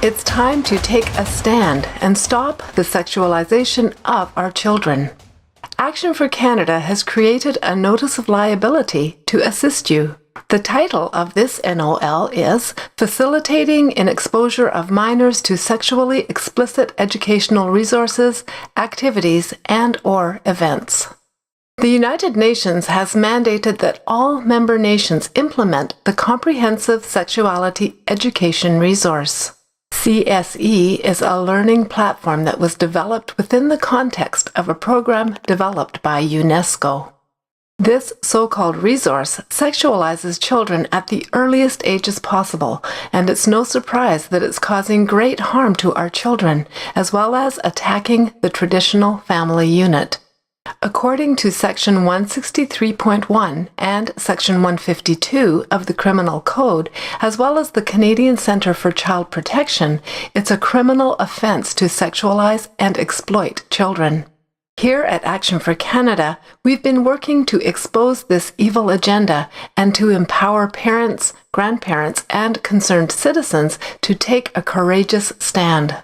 It's time to take a stand and stop the sexualization of our children. Action for Canada has created a notice of liability to assist you. The title of this NOL is Facilitating in Exposure of Minors to Sexually Explicit Educational Resources, Activities, and/or Events. The United Nations has mandated that all member nations implement the Comprehensive Sexuality Education Resource. CSE is a learning platform that was developed within the context of a program developed by UNESCO. This so-called resource sexualizes children at the earliest ages possible, and it's no surprise that it's causing great harm to our children, as well as attacking the traditional family unit. According to Section 163.1 and Section 152 of the Criminal Code, as well as the Canadian Centre for Child Protection, it's a criminal offence to sexualize and exploit children. Here at Action for Canada, we've been working to expose this evil agenda and to empower parents, grandparents, and concerned citizens to take a courageous stand.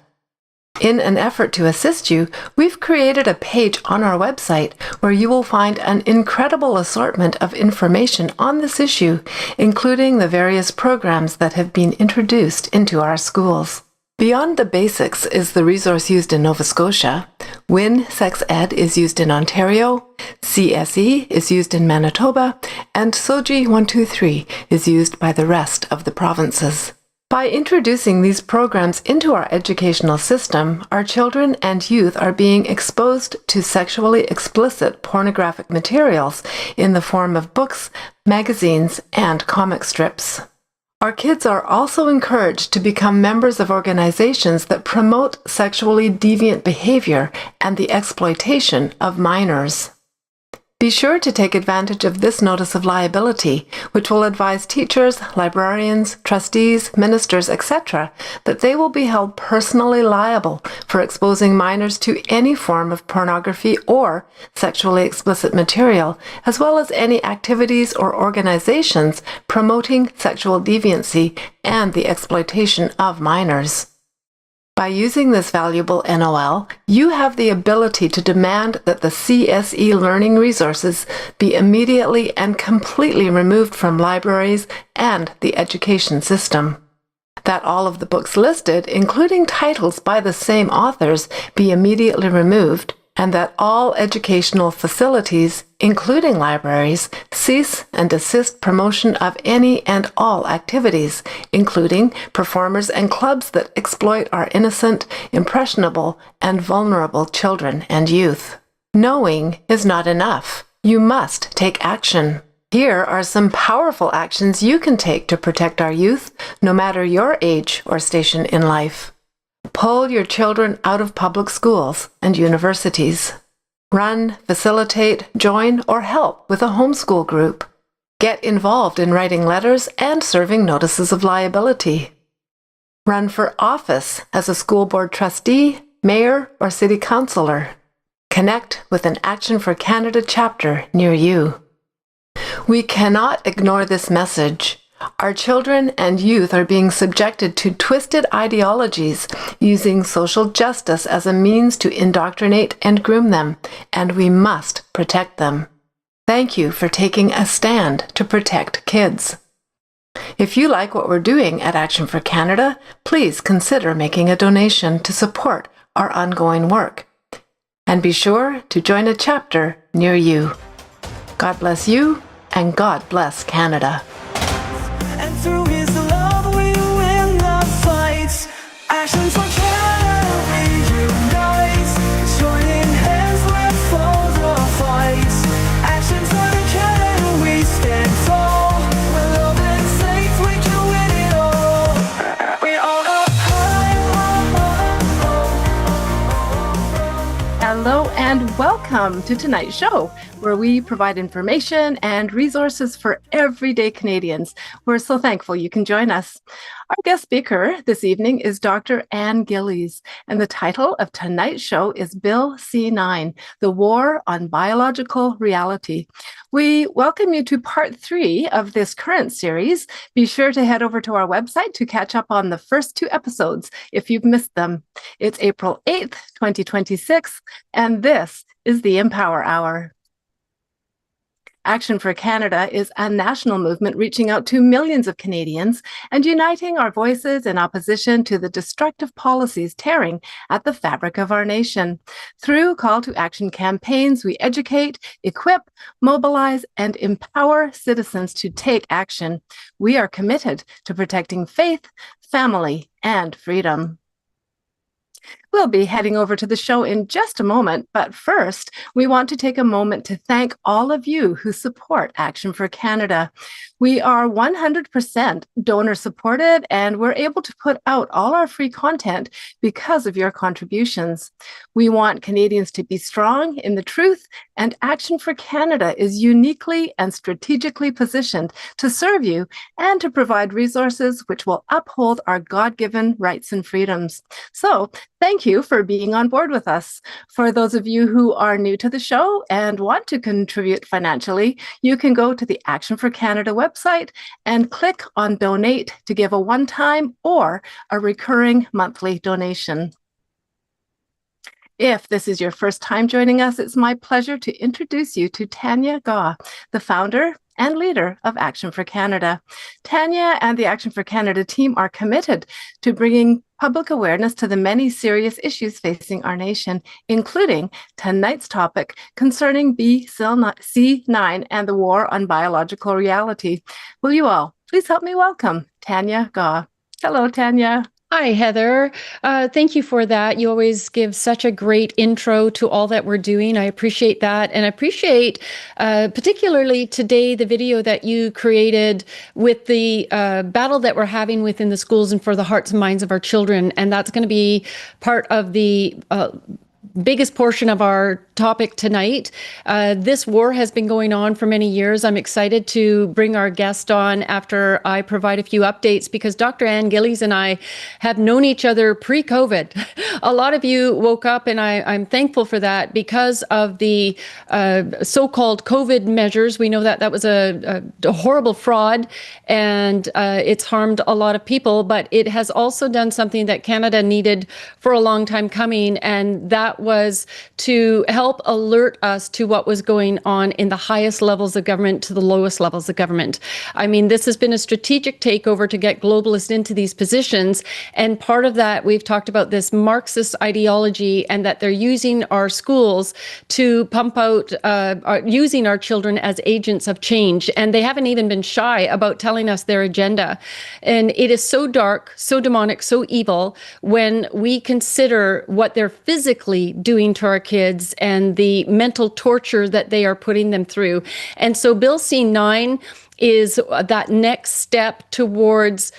In an effort to assist you, we've created a page on our website where you will find an incredible assortment of information on this issue, including the various programs that have been introduced into our schools. Beyond the Basics is the resource used in Nova Scotia, WIN Sex Ed is used in Ontario, CSE is used in Manitoba, and SOGI 123 is used by the rest of the provinces. By introducing these programs into our educational system, our children and youth are being exposed to sexually explicit pornographic materials in the form of books, magazines, and comic strips. Our kids are also encouraged to become members of organizations that promote sexually deviant behavior and the exploitation of minors. Be sure to take advantage of this notice of liability, which will advise teachers, librarians, trustees, ministers, etc., that they will be held personally liable for exposing minors to any form of pornography or sexually explicit material, as well as any activities or organizations promoting sexual deviancy and the exploitation of minors. By using this valuable NOL, you have the ability to demand that the CSE learning resources be immediately and completely removed from libraries and the education system. That all of the books listed, including titles by the same authors, be immediately removed, and that all educational facilities, including libraries, cease and desist promotion of any and all activities, including performers and clubs that exploit our innocent, impressionable, and vulnerable children and youth. Knowing is not enough. You must take action. Here are some powerful actions you can take to protect our youth, no matter your age or station in life. Pull your children out of public schools and universities. Run, facilitate, join, or help with a homeschool group. Get involved in writing letters and serving notices of liability. Run for office as a school board trustee, mayor, or city councillor. Connect with an Action for Canada chapter near you. We cannot ignore this message. Our children and youth are being subjected to twisted ideologies using social justice as a means to indoctrinate and groom them, and we must protect them. Thank you for taking a stand to protect kids. If you like what we're doing at Action for Canada, please consider making a donation to support our ongoing work. And be sure to join a chapter near you. God bless you, and God bless Canada. And through his love we win the fights. Action for Canada we unite. Joining hands with foes or fights. Action for the Canada we stand tall. With love and faith we can win it all. We are up high. Hello and welcome to tonight's show, where we provide information and resources for everyday Canadians. We're so thankful you can join us. Our guest speaker this evening is Dr. Ann Gillies, and the title of tonight's show is Bill C-9, The War on Biological Reality. We welcome you to part 3 of this current series. Be sure to head over to our website to catch up on the first 2 episodes if you've missed them. It's April 8th, 2026, and this is the Empower Hour. Action for Canada is a national movement reaching out to millions of Canadians and uniting our voices in opposition to the destructive policies tearing at the fabric of our nation. Through call to action campaigns, we educate, equip, mobilize, and empower citizens to take action. We are committed to protecting faith, family, and freedom. We'll be heading over to the show in just a moment, but first, we want to take a moment to thank all of you who support Action for Canada. We are 100% donor supported, and we're able to put out all our free content because of your contributions. We want Canadians to be strong in the truth, and Action for Canada is uniquely and strategically positioned to serve you and to provide resources which will uphold our God-given rights and freedoms. So, thank you for being on board with us. For those of you who are new to the show and want to contribute financially, you can go to the Action for Canada website and click on Donate to give a one-time or a recurring monthly donation. If this is your first time joining us, it's my pleasure to introduce you to Tanya Gaw, the founder and leader of Action for Canada. Tanya and the Action for Canada team are committed to bringing public awareness to the many serious issues facing our nation, including tonight's topic concerning C-9 and the war on biological reality. Will you all please help me welcome Tanya Gaw. Hello, Tanya. Hi, Heather. Thank you for that. You always give such a great intro to all that we're doing. I appreciate that. And I appreciate particularly today the video that you created with the battle that we're having within the schools and for the hearts and minds of our children. And that's going to be part of the biggest portion of our topic tonight. This war has been going on for many years. I'm excited to bring our guest on after I provide a few updates because Dr. Ann Gillies and I have known each other pre-COVID. A lot of you woke up, and I'm thankful for that because of the so-called COVID measures. We know that that was a horrible fraud, and it's harmed a lot of people, but it has also done something that Canada needed for a long time coming, and that was to help alert us to what was going on in the highest levels of government to the lowest levels of government. I mean, this has been a strategic takeover to get globalists into these positions. And part of that, we've talked about this Marxist ideology and that they're using our schools to pump out, using our children as agents of change. And they haven't even been shy about telling us their agenda. And it is so dark, so demonic, so evil when we consider what they're physically doing to our kids and the mental torture that they are putting them through. And so Bill C-9 is that next step towards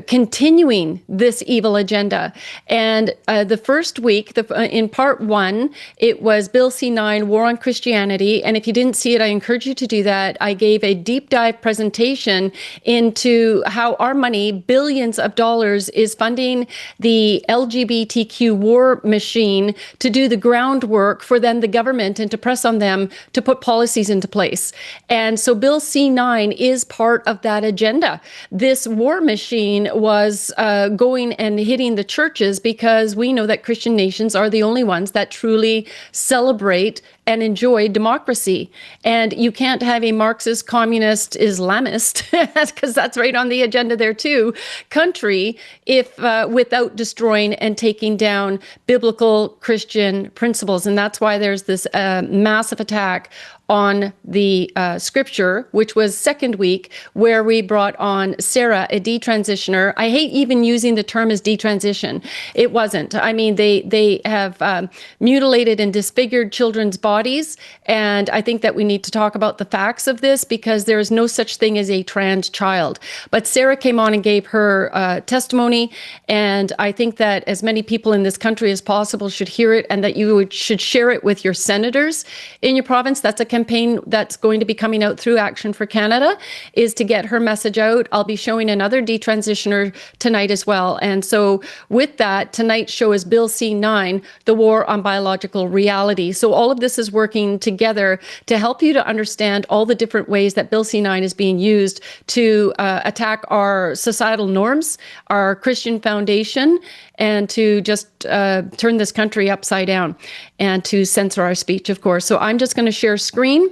continuing this evil agenda. And the first week, in part 1, it was Bill C-9, War on Christianity. And if you didn't see it, I encourage you to do that. I gave a deep dive presentation into how our money, billions of dollars, is funding the LGBTQ war machine to do the groundwork for then the government and to press on them to put policies into place. And so Bill C-9 is part of that agenda. This war machine was going and hitting the churches because we know that Christian nations are the only ones that truly celebrate and enjoy democracy. And you can't have a Marxist, communist, Islamist, because that's right on the agenda there too, country if without destroying and taking down biblical Christian principles. And that's why there's this massive attack on the scripture, which was second week, where we brought on Sarah, a detransitioner. I hate even using the term as detransition. It wasn't. I mean, they have mutilated and disfigured children's bodies bodies. And I think that we need to talk about the facts of this, because there is no such thing as a trans child. But Sarah came on and gave her testimony. And I think that as many people in this country as possible should hear it, and that you should share it with your senators in your province. That's a campaign that's going to be coming out through Action for Canada, is to get her message out. I'll be showing another detransitioner tonight as well. And so with that, tonight's show is Bill C-9, the War on Biological Reality. So all of this is working together to help you to understand all the different ways that Bill C-9 is being used to attack our societal norms, our Christian foundation, and to just turn this country upside down, and to censor our speech, of course. So I'm just going to share screen.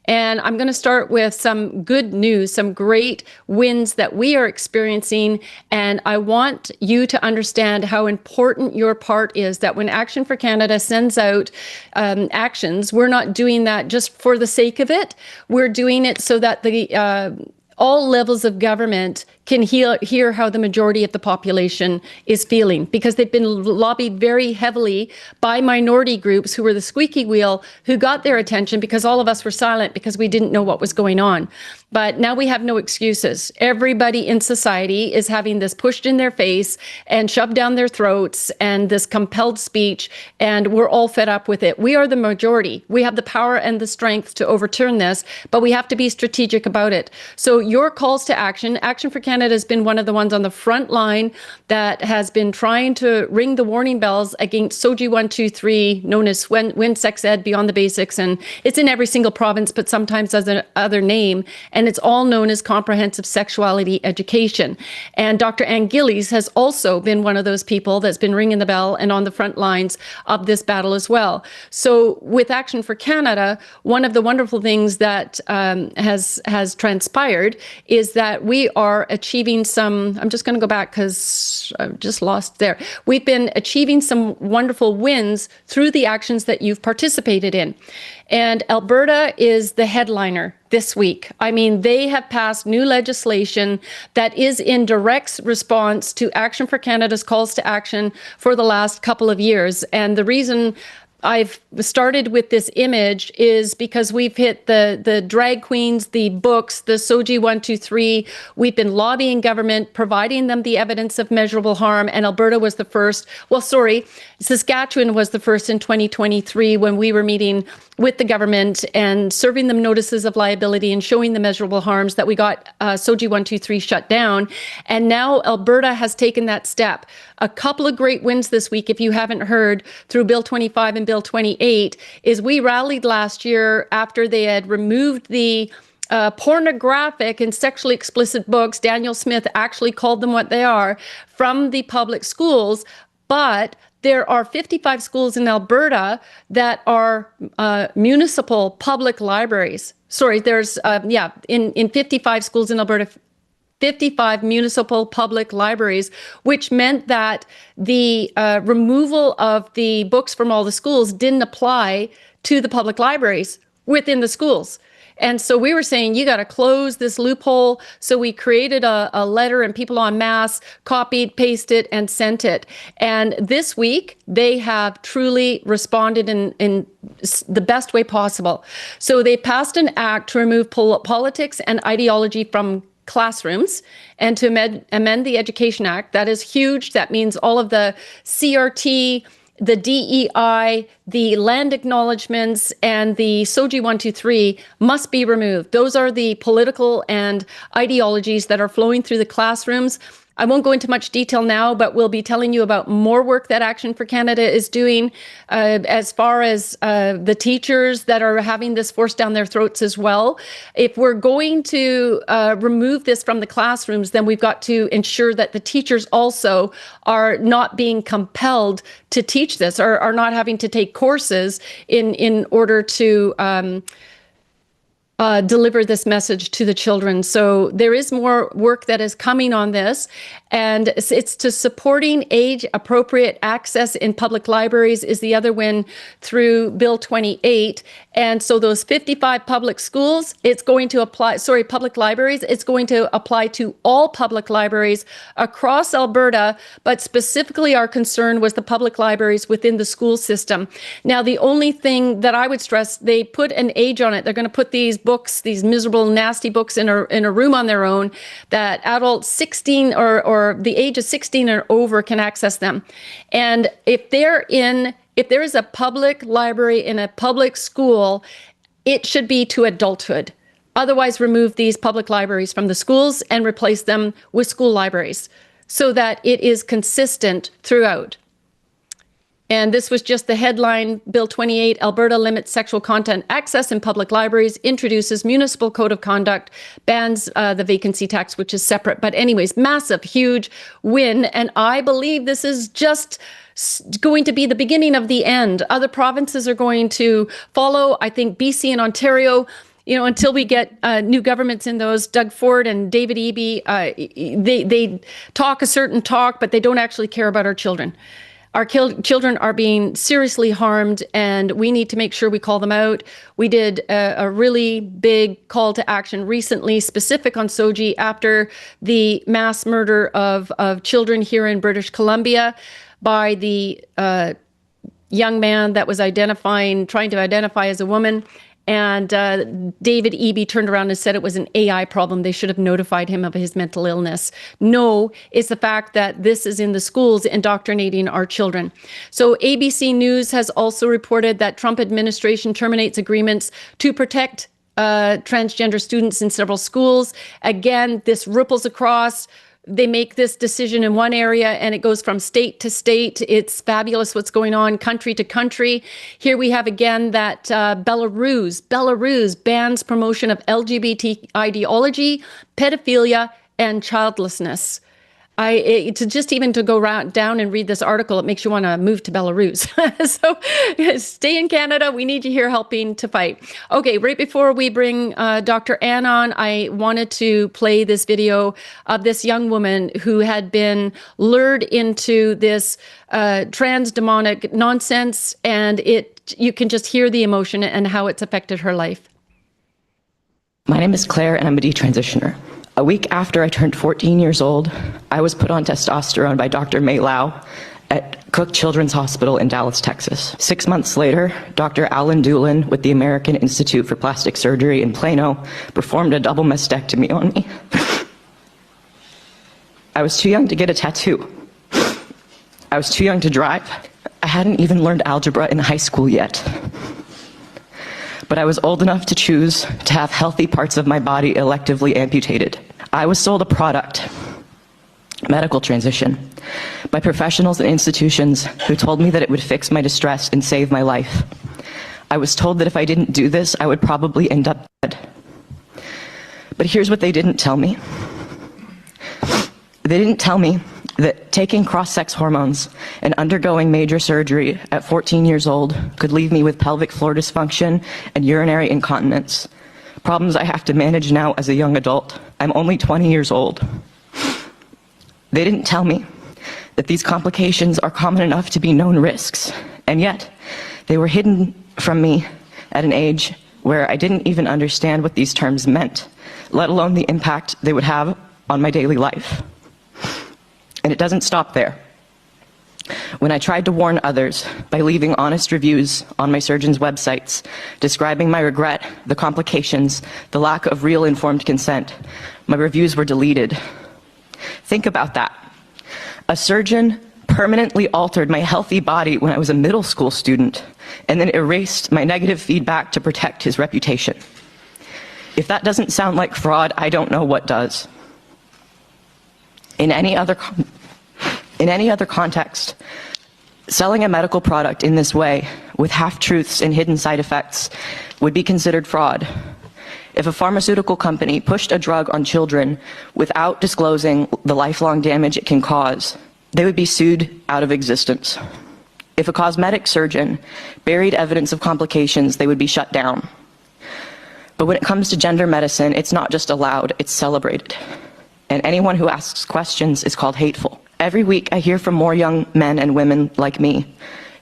And I'm going to start with some good news, some great wins that we are experiencing. And I want you to understand how important your part is, that when Action for Canada sends out actions, we're not doing that just for the sake of it. We're doing it so that all levels of government can hear how the majority of the population is feeling, because they've been lobbied very heavily by minority groups who were the squeaky wheel, who got their attention because all of us were silent because we didn't know what was going on. But now we have no excuses. Everybody in society is having this pushed in their face and shoved down their throats, and this compelled speech, and we're all fed up with it. We are the majority. We have the power and the strength to overturn this, but we have to be strategic about it. So your calls to action, Action for Canada has been one of the ones on the front line that has been trying to ring the warning bells against SOGI 123, known as When Sex Ed Beyond the Basics. And it's in every single province, but sometimes as another name. And it's all known as comprehensive sexuality education. And Dr. Ann Gillies has also been one of those people that's been ringing the bell and on the front lines of this battle as well. So with Action for Canada, one of the wonderful things that has transpired is that we are achieving some, I'm just going to go back because I've just lost there. We've been achieving some wonderful wins through the actions that you've participated in. And Alberta is the headliner this week. I mean, they have passed new legislation that is in direct response to Action for Canada's calls to action for the last couple of years. And the reason I've started with this image is because we've hit the drag queens, the books, the SOGI 123. We've been lobbying government, providing them the evidence of measurable harm, and Alberta was the first. Well, sorry, Saskatchewan was the first in 2023 when we were meeting with the government and serving them notices of liability and showing the measurable harms that we got SOGI 123 shut down. And now Alberta has taken that step. A couple of great wins this week, if you haven't heard, through Bill 25 and Bill 28, is we rallied last year after they had removed the pornographic and sexually explicit books. Daniel Smith actually called them what they are, from the public schools. But there are 55 schools in Alberta that are municipal public libraries. Sorry, there's, in 55 schools in Alberta, 55 municipal public libraries, which meant that the removal of the books from all the schools didn't apply to the public libraries within the schools. And so we were saying, you got to close this loophole. So we created a letter, and people en masse copied, pasted, and sent it. And this week, they have truly responded in the best way possible. So they passed an act to remove politics and ideology from classrooms and to amend the Education Act. That is huge. That means all of the CRT, the DEI, the land acknowledgements, and the SOGI 123 must be removed. Those are the political and ideologies that are flowing through the classrooms. I won't go into much detail now, but we'll be telling you about more work that Action for Canada is doing as far as the teachers that are having this forced down their throats as well. If we're going to remove this from the classrooms, then we've got to ensure that the teachers also are not being compelled to teach this, or are not having to take courses in order to deliver this message to the children. So there is more work that is coming on this, and it's to supporting age-appropriate access in public libraries is the other win through Bill 28. And so those 55 public schools, it's going to apply, public libraries, it's going to apply to all public libraries across Alberta, but specifically our concern was the public libraries within the school system. Now, the only thing that I would stress, they put an age on it. They're going to put these books, these miserable, nasty books in a room on their own that adults 16 or the age of 16 or over can access them. And if there is a public library in a public school, it should be to adulthood. Otherwise, remove these public libraries from the schools and replace them with school libraries so that it is consistent throughout. And this was just the headline. Bill 28, Alberta limits sexual content access in public libraries, introduces municipal code of conduct, bans the vacancy tax, which is separate. But anyways, massive, huge win. And I believe this is just going to be the beginning of the end. Other provinces are going to follow. I think BC and Ontario, until we get new governments in those, Doug Ford and David Eby, they talk a certain talk, but they don't actually care about our children. Our children are being seriously harmed, and we need to make sure we call them out. We did a really big call to action recently, specific on Soji, after the mass murder of children here in British Columbia by the young man that was trying to identify as a woman. And David Eby turned around and said it was an AI problem. They should have notified him of his mental illness. No, it's the fact that this is in the schools indoctrinating our children. So ABC News has also reported that Trump administration terminates agreements to protect transgender students in several schools. Again, this ripples across. They make this decision in one area and it goes from state to state. It's fabulous what's going on country to country. Here we have again that Belarus bans promotion of LGBT ideology, pedophilia, and childlessness. To go down and read this article, it makes you want to move to Belarus. So stay in Canada. We need you here helping to fight. Okay, right before we bring Dr. Ann on, I wanted to play this video of this young woman who had been lured into this trans demonic nonsense, and you can just hear the emotion and how it's affected her life. My name is Claire, and I'm a detransitioner. A week after I turned 14 years old, I was put on testosterone by Dr. May Lau at Cook Children's Hospital in Dallas, Texas. 6 months later, Dr. Alan Doolin with the American Institute for Plastic Surgery in Plano performed a double mastectomy on me. I was too young to get a tattoo. I was too young to drive. I hadn't even learned algebra in high school yet. But I was old enough to choose to have healthy parts of my body electively amputated. I was sold a product, medical transition, by professionals and institutions who told me that it would fix my distress and save my life. I was told that if I didn't do this, I would probably end up dead. But here's what they didn't tell me. They didn't tell me that taking cross-sex hormones and undergoing major surgery at 14 years old could leave me with pelvic floor dysfunction and urinary incontinence, problems I have to manage now as a young adult. I'm only 20 years old. They didn't tell me that these complications are common enough to be known risks, and yet they were hidden from me at an age where I didn't even understand what these terms meant, let alone the impact they would have on my daily life. And it doesn't stop there. When I tried to warn others by leaving honest reviews on my surgeon's websites, describing my regret, the complications, the lack of real informed consent, my reviews were deleted. Think about that. A surgeon permanently altered my healthy body when I was a middle school student, and then erased my negative feedback to protect his reputation. If that doesn't sound like fraud, I don't know what does. In any other context, selling a medical product in this way, with half-truths and hidden side effects, would be considered fraud. If a pharmaceutical company pushed a drug on children without disclosing the lifelong damage it can cause, they would be sued out of existence. If a cosmetic surgeon buried evidence of complications, they would be shut down. But when it comes to gender medicine, it's not just allowed, it's celebrated. And anyone who asks questions is called hateful. Every week I hear from more young men and women like me,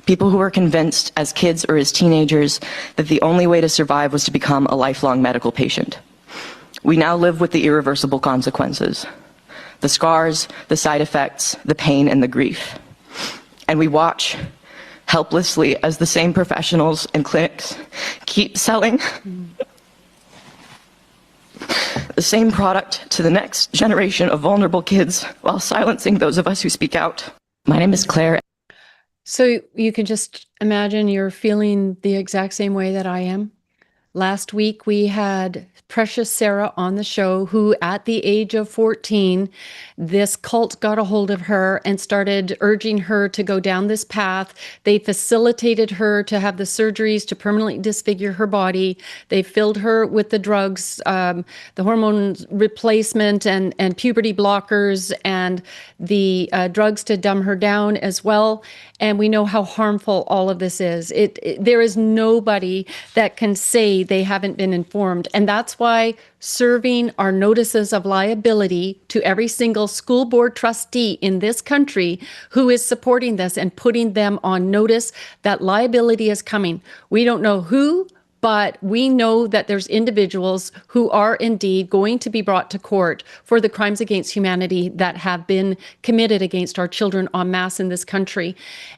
people who were convinced as kids or as teenagers that the only way to survive was to become a lifelong medical patient. We now live with the irreversible consequences, the scars, the side effects, the pain, and the grief. And we watch helplessly as the same professionals and clinics keep selling the same product to the next generation of vulnerable kids while silencing those of us who speak out. My name is Claire. So you can just imagine you're feeling the exact same way that I am. Last week, we had precious Sarah on the show, who at the age of 14, this cult got a hold of her and started urging her to go down this path. They facilitated her to have the surgeries to permanently disfigure her body. They filled her with the drugs, the hormone replacement and puberty blockers and the drugs to dumb her down as well. And we know how harmful all of this is. There is nobody that can say they haven't been informed. And that's why serving our notices of liability to every single school board trustee in this country who is supporting this and putting them on notice that liability is coming. We don't know who, but we know that there's individuals who are indeed going to be brought to court for the crimes against humanity that have been committed against our children en masse in this country.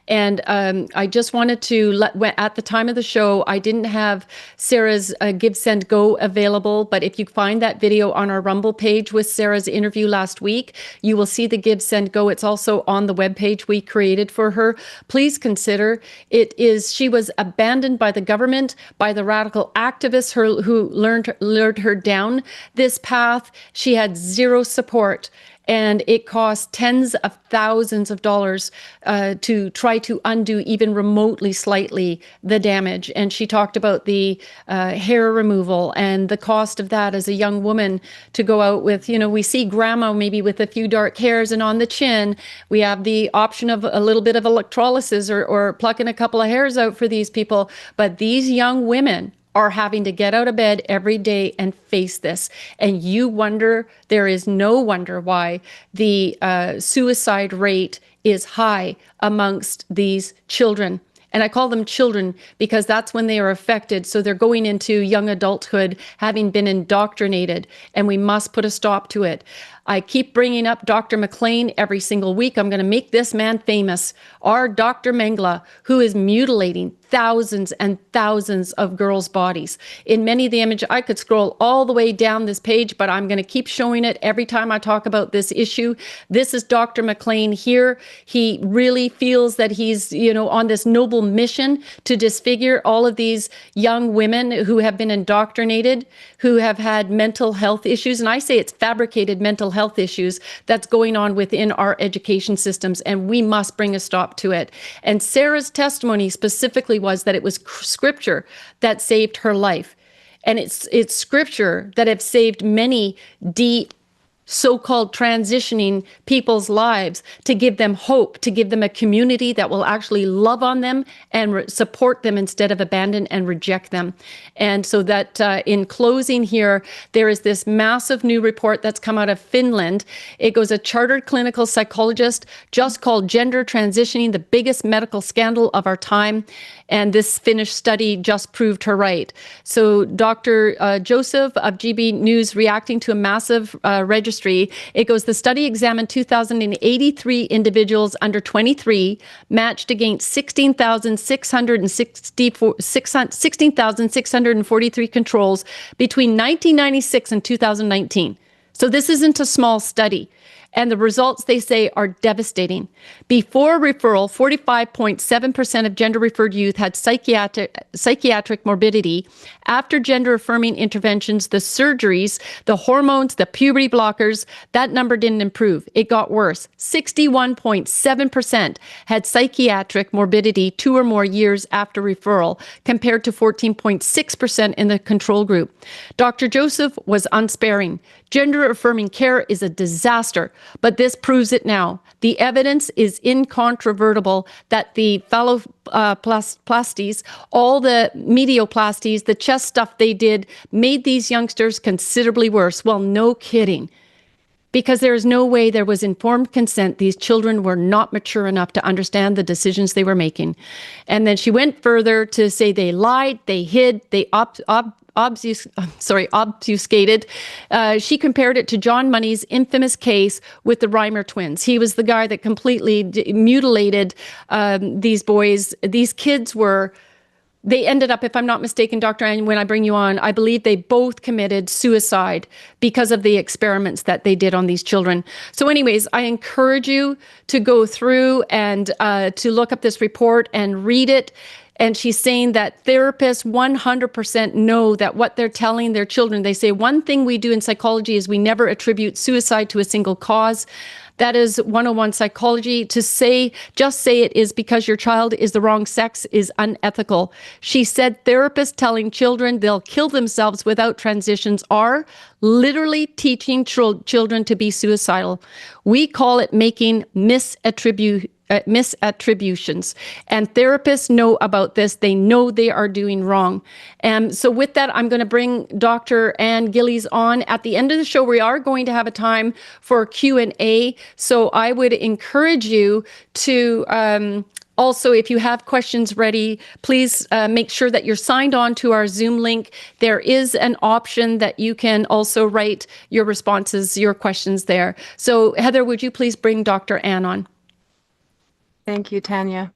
And I just wanted to at the time of the show, I didn't have Sarah's Give, Send, Go available, but if you find that video on our Rumble page with Sarah's interview last week, you will see the Give, Send, Go. It's also on the webpage we created for her. Please consider she was abandoned by the government, by the radical activists who lured her down this path. She had zero support. And it cost tens of thousands of dollars to try to undo even remotely slightly the damage. And she talked about the hair removal and the cost of that as a young woman to go out with, we see grandma maybe with a few dark hairs and on the chin. We have the option of a little bit of electrolysis or plucking a couple of hairs out for these people. But these young women are having to get out of bed every day and face this. And there is no wonder why the suicide rate is high amongst these children. And I call them children because that's when they are affected. So they're going into young adulthood, having been indoctrinated, and we must put a stop to it. I keep bringing up Dr. McLean every single week. I'm going to make this man famous. Our Dr. Mengele, who is mutilating thousands and thousands of girls' bodies. In many of the images, I could scroll all the way down this page, but I'm going to keep showing it every time I talk about this issue. This is Dr. McLean here. He really feels that he's, on this noble mission to disfigure all of these young women who have been indoctrinated, who have had mental health issues. And I say it's fabricated mental health issues that's going on within our education systems, and we must bring a stop to it. And Sarah's testimony specifically was that it was scripture that saved her life. And it's scripture that have saved many so-called transitioning people's lives, to give them hope, to give them a community that will actually love on them and support them instead of abandon and reject them. And so that in closing here, there is this massive new report that's come out of Finland. It goes, a chartered clinical psychologist just called gender transitioning the biggest medical scandal of our time. And this Finnish study just proved her right. So Dr. Joseph of GB News reacting to a massive registry. It goes, the study examined 2,083 individuals under 23 matched against 16,643 controls between 1996 and 2019. So this isn't a small study. And the results, they say, are devastating. Before referral, 45.7% of gender-referred youth had psychiatric morbidity. After gender-affirming interventions, the surgeries, the hormones, the puberty blockers, that number didn't improve. It got worse. 61.7% had psychiatric morbidity 2 or more years after referral, compared to 14.6% in the control group. Dr. Joseph was unsparing. Gender affirming care is a disaster, but this proves it now. The evidence is incontrovertible that the phalloplasties, all the medioplasties, the chest stuff they did, made these youngsters considerably worse. Well, no kidding. Because there is no way there was informed consent. These children were not mature enough to understand the decisions they were making. And then she went further to say they lied, they hid, they obfuscated. She compared it to John Money's infamous case with the Reimer twins. He was the guy that completely mutilated these boys. These kids were... They ended up, if I'm not mistaken, Dr. Ann, when I bring you on, I believe they both committed suicide because of the experiments that they did on these children. So anyways, I encourage you to go through and to look up this report and read it. And she's saying that therapists 100% know that what they're telling their children, they say one thing we do in psychology is we never attribute suicide to a single cause. That is 101 psychology. To say, just say it is because your child is the wrong sex is unethical. She said therapists telling children they'll kill themselves without transitions are literally teaching children to be suicidal. We call it making misattributions. And therapists know about this. They know they are doing wrong. And so with that, I'm going to bring Dr. Ann Gillies on. At the end of the show, we are going to have a time for Q&A. So I would encourage you to also, if you have questions ready, please make sure that you're signed on to our Zoom link. There is an option that you can also write your responses, your questions there. So Heather, would you please bring Dr. Ann on? Thank you, Tanya.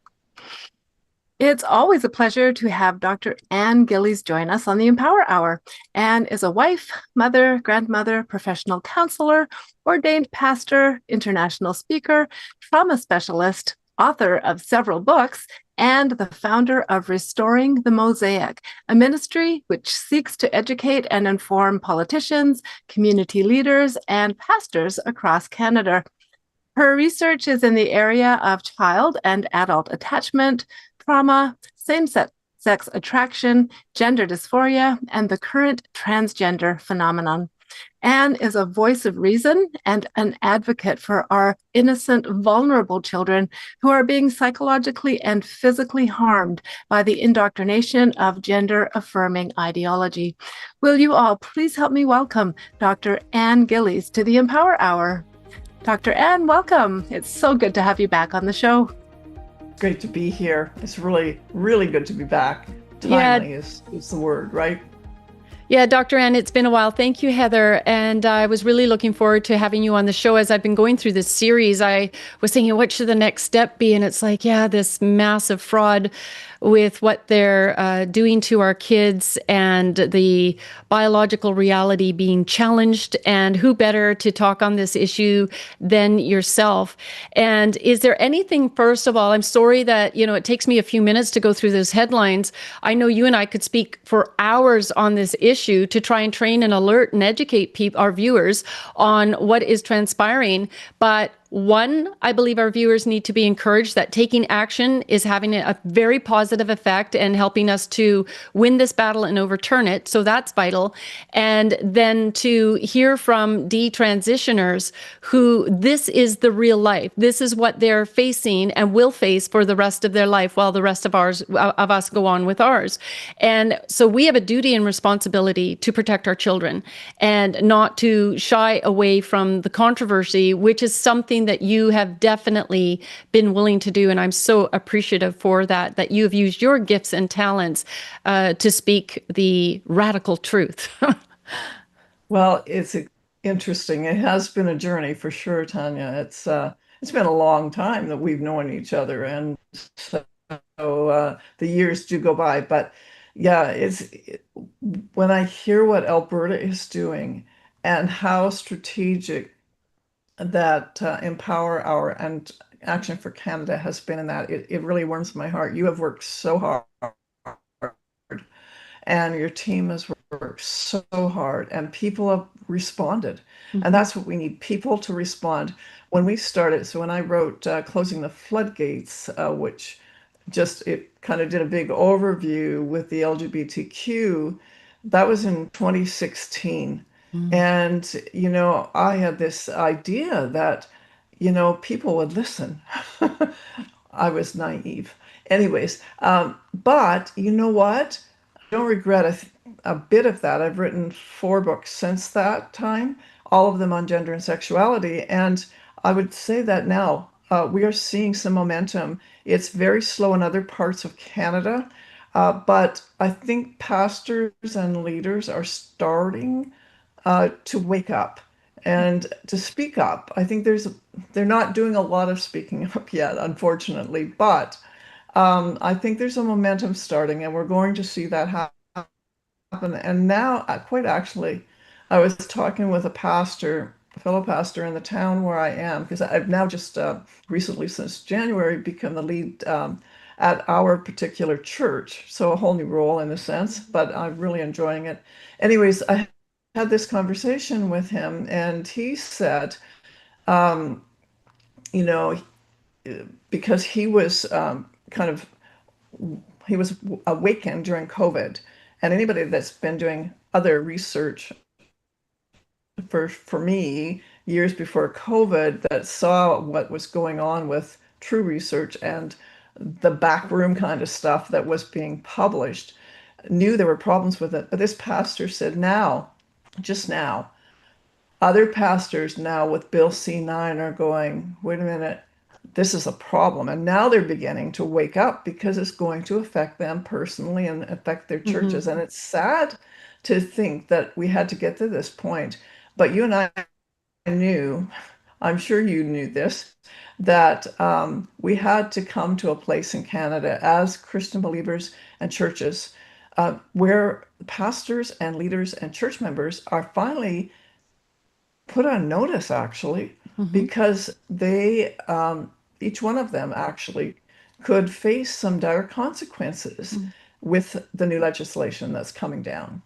It's always a pleasure to have Dr. Ann Gillies join us on the Empower Hour. Ann is a wife, mother, grandmother, professional counselor, ordained pastor, international speaker, trauma specialist, author of several books, and the founder of Restoring the Mosaic, a ministry which seeks to educate and inform politicians, community leaders, and pastors across Canada. Her research is in the area of child and adult attachment, trauma, same-sex attraction, gender dysphoria, and the current transgender phenomenon. Anne is a voice of reason and an advocate for our innocent, vulnerable children who are being psychologically and physically harmed by the indoctrination of gender-affirming ideology. Will you all please help me welcome Dr. Ann Gillies to the Empower Hour? Dr. Ann, welcome. It's so good to have you back on the show. Great to be here. It's really, really good to be back. Timely is the word, right? Yeah, Dr. Ann, it's been a while. Thank you, Heather. And I was really looking forward to having you on the show. As I've been going through this series, I was thinking, what should the next step be? And it's like, yeah, this massive fraud with what they're doing to our kids and the biological reality being challenged. And who better to talk on this issue than yourself? And is there anything, first of all, I'm sorry that, it takes me a few minutes to go through those headlines. I know you and I could speak for hours on this issue to try and train and alert and educate our viewers on what is transpiring. But one, I believe our viewers need to be encouraged that taking action is having a very positive effect and helping us to win this battle and overturn it. So that's vital. And then to hear from detransitioners who this is the real life. This is what they're facing and will face for the rest of their life while the rest of us go on with ours. And so we have a duty and responsibility to protect our children and not to shy away from the controversy, which is something that you have definitely been willing to do. And I'm so appreciative for that you have used your gifts and talents to speak the radical truth. Well, it's interesting. It has been a journey for sure, Tanya. It's been a long time that we've known each other. And so the years do go by. But yeah, when I hear what Alberta is doing and how strategic that Empower Hour and Action for Canada has been in that, it really warms my heart. You have worked so hard and your team has worked so hard and people have responded. Mm-hmm. And that's what we need, people to respond. When we started, so when I wrote Closing the Floodgates, which it kind of did a big overview with the LGBTQ, that was in 2016. And, I had this idea that, people would listen. I was naive. Anyways, but you know what? I don't regret a bit of that. I've written 4 books since that time, all of them on gender and sexuality. And I would say that now we are seeing some momentum. It's very slow in other parts of Canada, but I think pastors and leaders are starting to wake up and to speak up. I think they're not doing a lot of speaking up yet, unfortunately, but I think there's a momentum starting, and we're going to see that happen. And now, quite actually, I was talking with a fellow pastor in the town where I am, because I've now just recently, since January, become the lead at our particular church. So a whole new role in a sense, but I'm really enjoying it. Anyways, I had this conversation with him, and he said, um, you know, because he was kind of he was awakened during COVID, and anybody that's been doing other research for me years before COVID that saw what was going on with true research and the backroom kind of stuff that was being published knew there were problems with it. But this pastor said now, just now, other pastors now with Bill C-9 are going, wait a minute, this is a problem. And now they're beginning to wake up because it's going to affect them personally and affect their churches. And it's sad to think that we had to get to this point. But you and I knew, I'm sure you knew this, that we had to come to a place in Canada as Christian believers and churches where pastors and leaders and church members are finally put on notice, actually, because they, each one of them actually could face some dire consequences with the new legislation that's coming down.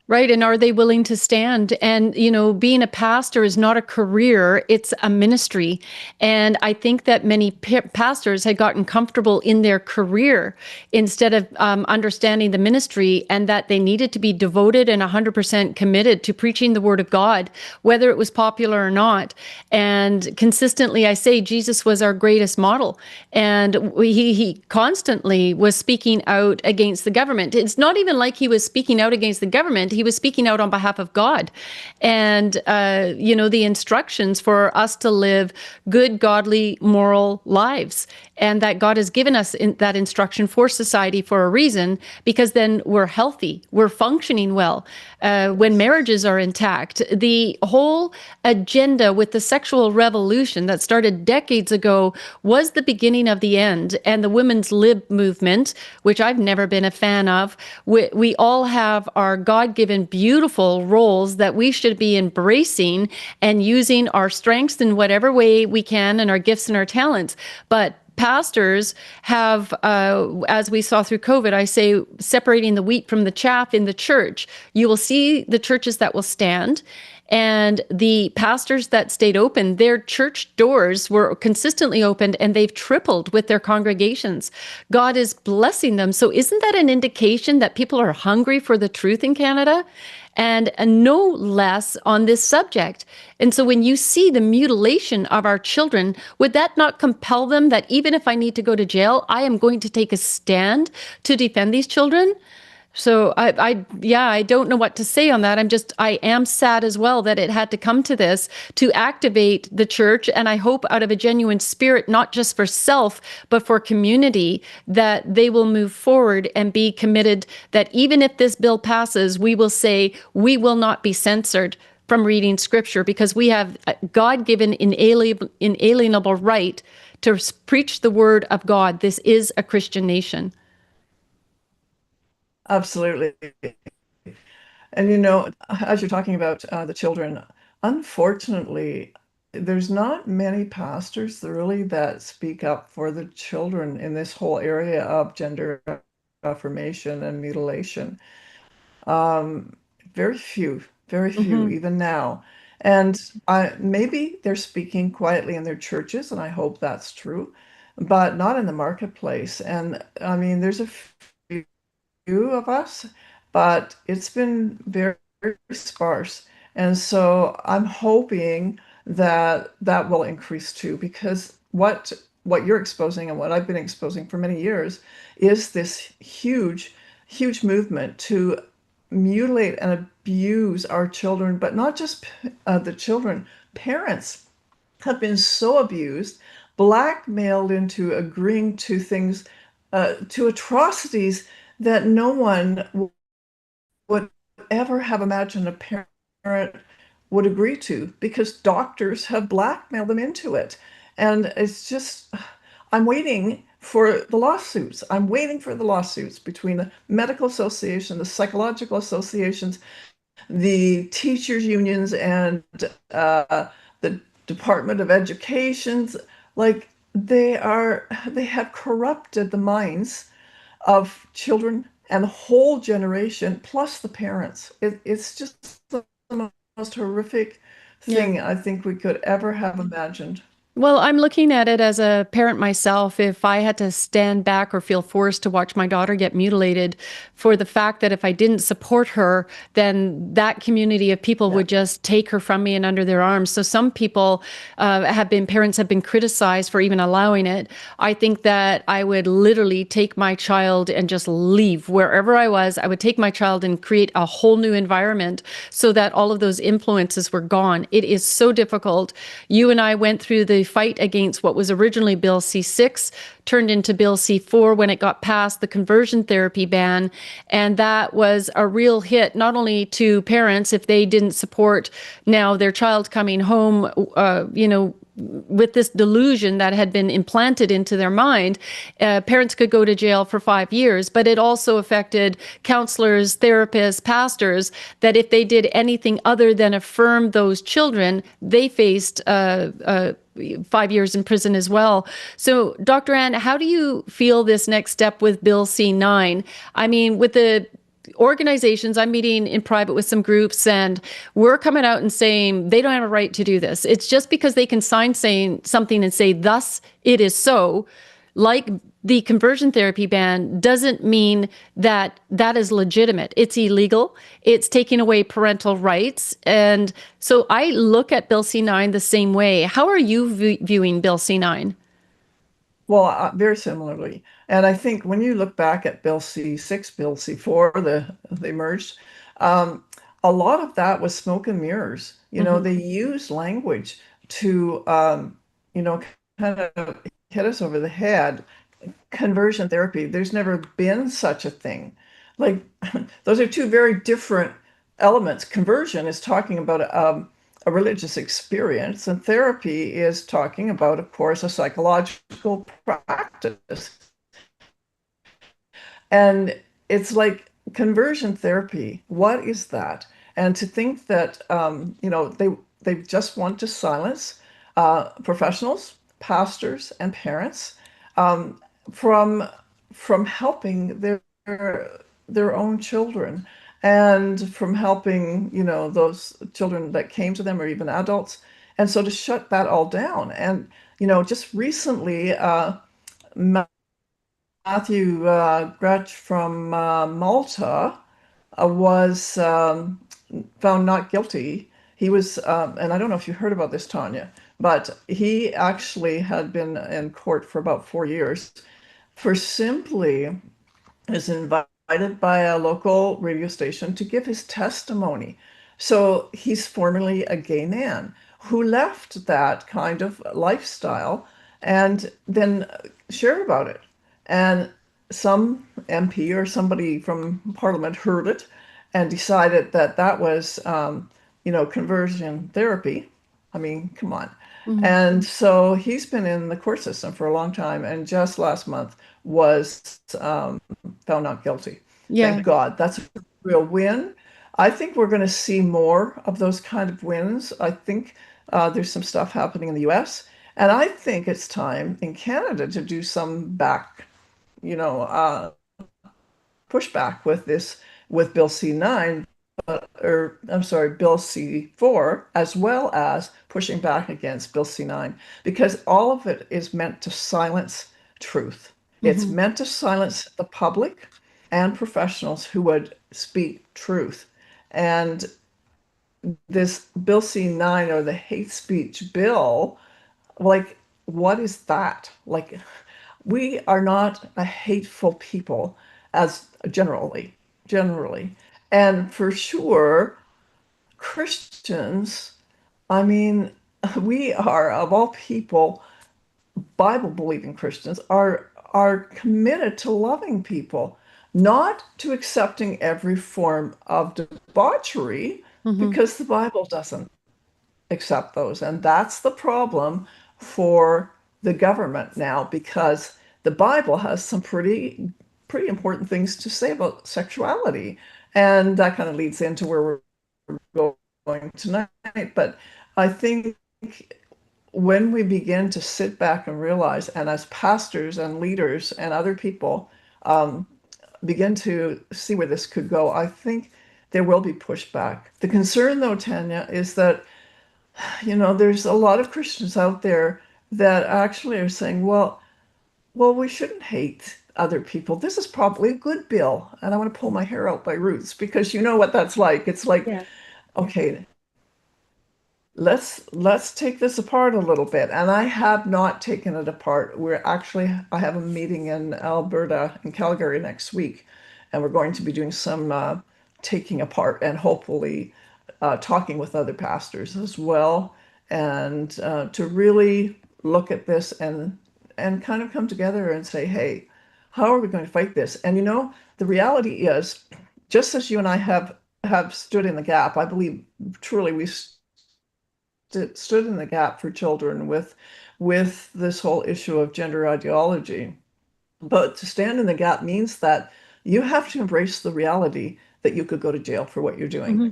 Right. And are they willing to stand? And, being a pastor is not a career, it's a ministry. And I think that many pastors had gotten comfortable in their career instead of understanding the ministry, and that they needed to be devoted and 100% committed to preaching the word of God, whether it was popular or not. And consistently, I say Jesus was our greatest model. And he constantly was speaking out against the government. It's not even like he was speaking out against the government. He was speaking out on behalf of God. And, the instructions for us to live good, godly, moral lives. And that God has given us that instruction for society for a reason, because then we're healthy, we're functioning well. When marriages are intact, the whole agenda with the sexual revolution that started decades ago was the beginning of the end. And the women's lib movement, which I've never been a fan of, we all have our God-given beautiful roles that we should be embracing and using our strengths in whatever way we can, and our gifts and our talents. But pastors have, as we saw through COVID, I say, separating the wheat from the chaff in the church. You will see the churches that will stand, and the pastors that stayed open, their church doors were consistently opened, and they've tripled with their congregations. God is blessing them. So isn't that an indication that people are hungry for the truth in Canada? And no less on this subject. And so when you see the mutilation of our children, would that not compel them that even if I need to go to jail, I am going to take a stand to defend these children? So I don't know what to say on that. I am sad as well that it had to come to this to activate the church. And I hope out of a genuine spirit, not just for self, but for community, that they will move forward and be committed that even if this bill passes, we will say we will not be censored from reading scripture, because we have a God-given inalienable right to preach the word of God. This is a Christian nation. Absolutely. And as you're talking about the children, unfortunately, there's not many pastors really that speak up for the children in this whole area of gender affirmation and mutilation. Um, very few, even now. And maybe they're speaking quietly in their churches, and I hope that's true, but not in the marketplace. And I mean, there's a few of us, but it's been very, very sparse. And so I'm hoping that that will increase too, because what you're exposing and what I've been exposing for many years is this huge movement to mutilate and abuse our children, but not just the children. Parents have been so abused, blackmailed into agreeing to things, to atrocities that no one would ever have imagined a parent would agree to, because doctors have blackmailed them into it. And it's just, I'm waiting for the lawsuits. I'm waiting for the lawsuits between the medical association, the psychological associations, the teachers unions, and the Department of Education's. Like, they have corrupted the minds of children and the whole generation, plus the parents. It's just the most horrific Yeah. thing I think we could ever have imagined. Well, I'm looking at it as a parent myself. If I had to stand back or feel forced to watch my daughter get mutilated, for the fact that if I didn't support her, then that community of people Yeah. would just take her from me and under their arms. So some people parents have been criticized for even allowing it. I think that I would literally take my child and just leave wherever I was. I would take my child and create a whole new environment so that all of those influences were gone. It is so difficult. You and I went through the fight against what was originally Bill C-6, turned into Bill C-4 when it got passed, the conversion therapy ban. And that was a real hit, not only to parents if they didn't support now their child coming home, with this delusion that had been implanted into their mind. Parents could go to jail for 5 years, but it also affected counselors, therapists, pastors, that if they did anything other than affirm those children, they faced 5 years in prison as well. So, Dr. Ann, how do you feel this next step with Bill C-9? I mean, with the organizations, I'm meeting in private with some groups, and we're coming out and saying they don't have a right to do this. It's just because they can sign saying something and say, thus it is so, like the conversion therapy ban, doesn't mean that that is legitimate. It's illegal. It's taking away parental rights. And so I look at Bill C-9 the same way. How are you viewing Bill C-9? Well, very similarly. And I think when you look back at Bill C-6, Bill C-4, they merged, a lot of that was smoke and mirrors. They used language to, kind of hit us over the head. Conversion therapy, there's never been such a thing. Like, those are two very different elements. Conversion is talking about a religious experience, and therapy is talking about, of course, a psychological practice. And it's like, conversion therapy, what is that? And to think that they just want to silence professionals, pastors, and parents from helping their own children, and from helping those children that came to them, or even adults. And so to shut that all down. And just recently, Matthew Gretsch from Malta was found not guilty. He was, and I don't know if you heard about this, Tanya, but he actually had been in court for about 4 years for simply is invited by a local radio station to give his testimony. So he's formerly a gay man who left that kind of lifestyle and then shared about it. And some MP or somebody from Parliament heard it and decided that that was, conversion therapy. I mean, come on. Mm-hmm. And so he's been in the court system for a long time, and just last month was found not guilty. Yeah. Thank God. That's a real win. I think we're going to see more of those kind of wins. I think there's some stuff happening in the US, and I think it's time in Canada to do some pushback with Bill C-9, Bill C-4, as well as pushing back against Bill C-9, because all of it is meant to silence truth. Mm-hmm. It's meant to silence the public and professionals who would speak truth. And this Bill C-9 or the hate speech bill, like, what is that? Like, we are not a hateful people as generally. And for sure, Christians, I mean, we are of all people, Bible believing Christians are committed to loving people, not to accepting every form of debauchery, Hmm. because the Bible doesn't accept those. And that's the problem for the government now, because the Bible has some pretty important things to say about sexuality. And that kind of leads into where we're going tonight. But I think when we begin to sit back and realize, and as pastors and leaders and other people begin to see where this could go, I think there will be pushback. The concern, though, Tanya, is that, there's a lot of Christians out there that actually are saying, well, we shouldn't hate other people. This is probably a good bill. And I want to pull my hair out by roots, because you know what that's like. It's like, Yeah. okay, let's take this apart a little bit. And I have not taken it apart. I have a meeting in Alberta, in Calgary next week, and we're going to be doing some taking apart, and hopefully talking with other pastors as well, and to really look at this and kind of come together and say, hey, how are we going to fight this? And the reality is, just as you and I have stood in the gap, I believe truly we stood in the gap for children with this whole issue of gender ideology. But to stand in the gap means that you have to embrace the reality that you could go to jail for what you're doing. Hmm.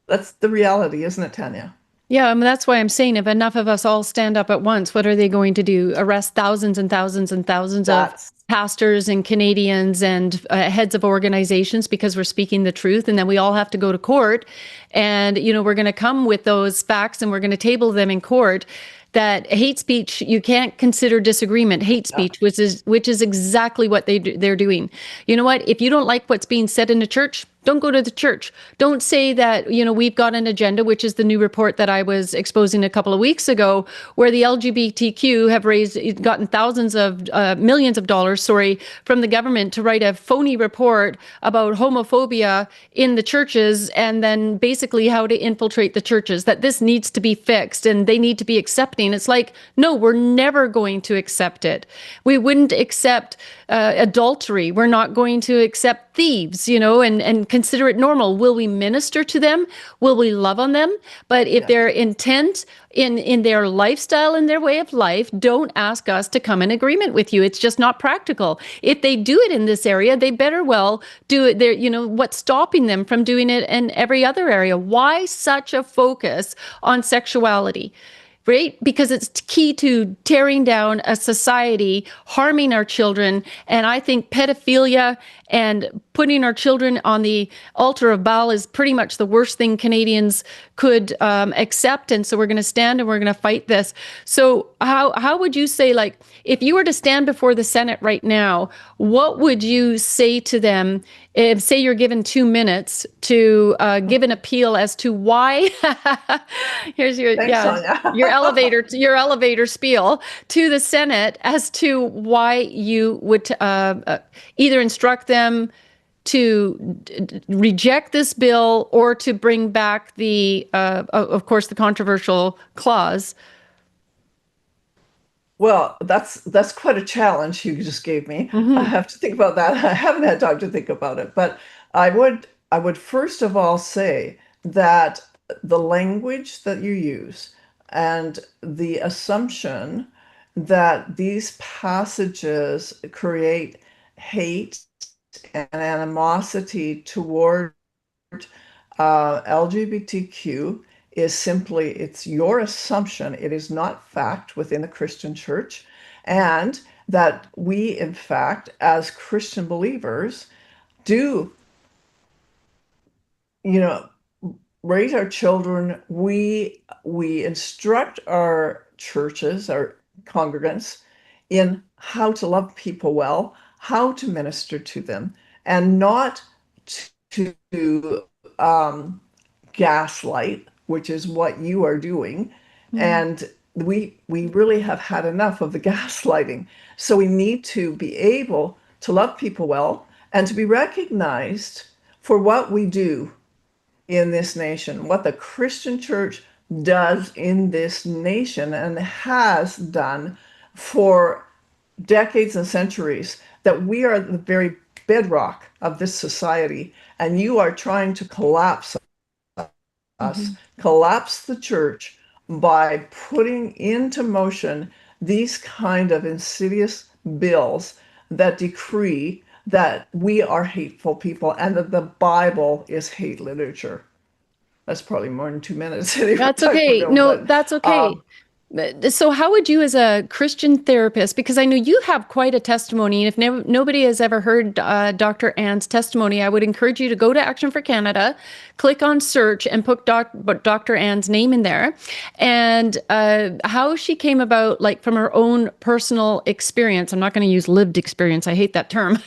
That's the reality, isn't it, Tanya? Yeah, I mean, that's why I'm saying if enough of us all stand up at once, what are they going to do? Arrest thousands and thousands and thousands of That's pastors and Canadians and heads of organizations because we're speaking the truth. And then we all have to go to court. And, we're going to come with those facts and we're going to table them in court. That hate speech, you can't consider disagreement hate yeah. speech, which is exactly what they're doing. You know what? If you don't like what's being said in the church, don't go to the church. Don't say that, we've got an agenda, which is the new report that I was exposing a couple of weeks ago, where the LGBTQ have gotten thousands of millions of dollars, from the government to write a phony report about homophobia in the churches, and then basically how to infiltrate the churches, that this needs to be fixed and they need to be accepting. It's like, no, we're never going to accept it. We wouldn't accept adultery. We're not going to accept thieves, and consider it normal. Will we minister to them? Will we love on them? But if their intent in their lifestyle and their way of life, don't ask us to come in agreement with you. It's just not practical. If they do it in this area, they better well do it there. What's stopping them from doing it in every other area? Why such a focus on sexuality? Right? Because it's key to tearing down a society, harming our children. And I think pedophilia and putting our children on the altar of Baal is pretty much the worst thing Canadians could accept. And so we're going to stand and we're going to fight this. So how would you say, like, if you were to stand before the Senate right now, what would you say to them? If, say, you're given 2 minutes to give an appeal as to why. Here's your Thanks, Sonia. your elevator spiel to the Senate as to why you would either instruct them to reject this bill or to bring back of course, the controversial clause. Well, that's quite a challenge you just gave me. I have to think about that. I haven't had time to think about it, but I would first of all say that the language that you use and the assumption that these passages create hate and animosity toward LGBTQ is simply, it's your assumption. It is not fact within the Christian church. And that we, in fact, as Christian believers, do, raise our children. We instruct our churches, our congregants, in how to love people well, how to minister to them, and not to gaslight which is what you are doing. And we really have had enough of the gaslighting. So we need to be able to love people well and to be recognized for what we do in this nation, what the Christian church does in this nation and has done for decades and centuries, that we are the very bedrock of this society, and you are trying to collapse us, collapse the church by putting into motion these kind of insidious bills that decree that we are hateful people and that the Bible is hate literature. That's probably more than 2 minutes anyway. That's I don't okay. know, No, but that's okay. So, how would you, as a Christian therapist, because I know you have quite a testimony, and if nobody has ever heard Dr. Ann's testimony, I would encourage you to go to Action for Canada, click on search, and put Dr. Ann's name in there, and how she came about, like from her own personal experience. I'm not going to use lived experience. I hate that term.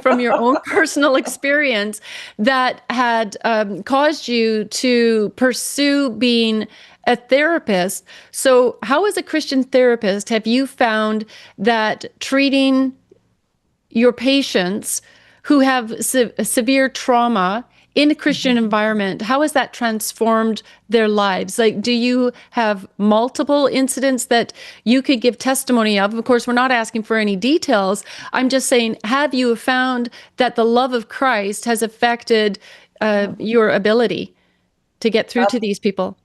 From your own personal experience that had caused you to pursue being a therapist. So, how, as a Christian therapist, have you found that treating your patients who have severe trauma in a Christian environment, how has that transformed their lives? Like, do you have multiple incidents that you could give testimony of? Of course, we're not asking for any details. I'm just saying, have you found that the love of Christ has affected your ability to get through to these people?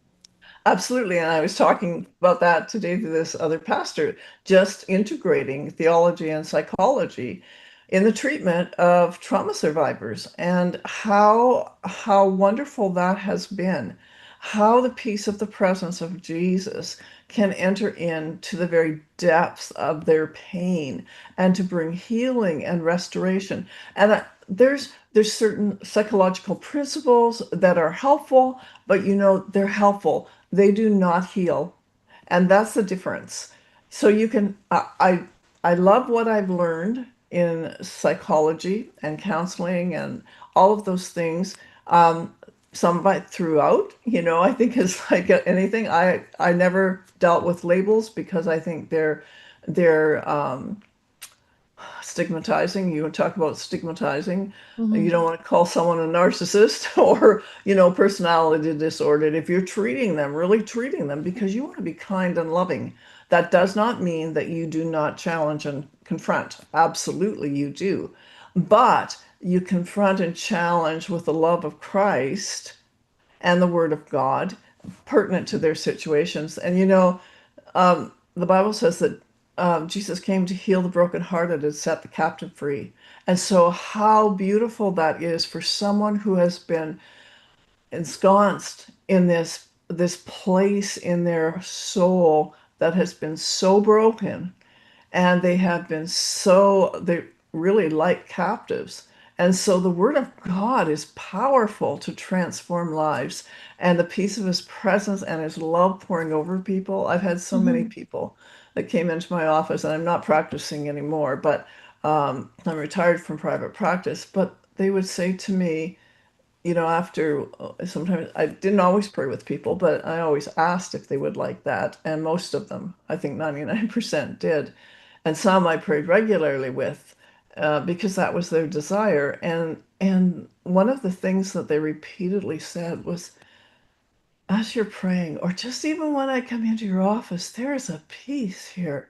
Absolutely. And I was talking about that today to this other pastor, just integrating theology and psychology in the treatment of trauma survivors, and how wonderful that has been. How the peace of the presence of Jesus can enter into the very depths of their pain and to bring healing and restoration. And there's certain psychological principles that are helpful, but they're helpful. They do not heal, and that's the difference. So you can I love what I've learned in psychology and counseling and all of those things. Some of it throughout, I think is like anything. I never dealt with labels because I think they're stigmatizing. You talk about stigmatizing. You don't want to call someone a narcissist or, personality disordered. If you're treating them, really treating them, because you want to be kind and loving. That does not mean that you do not challenge and confront. Absolutely, you do. But you confront and challenge with the love of Christ and the Word of God pertinent to their situations. And the Bible says that Jesus came to heal the brokenhearted and set the captive free. And so, how beautiful that is for someone who has been ensconced in this place in their soul that has been so broken, and they really like captives. And so the word of God is powerful to transform lives, and the peace of his presence and his love pouring over people. I've had so many people that came into my office, and I'm not practicing anymore, but I'm retired from private practice. But they would say to me, after sometimes I didn't always pray with people, but I always asked if they would like that. And most of them, I think 99% did. And some I prayed regularly with because that was their desire. And one of the things that they repeatedly said was, as you're praying, or just even when I come into your office, there is a peace here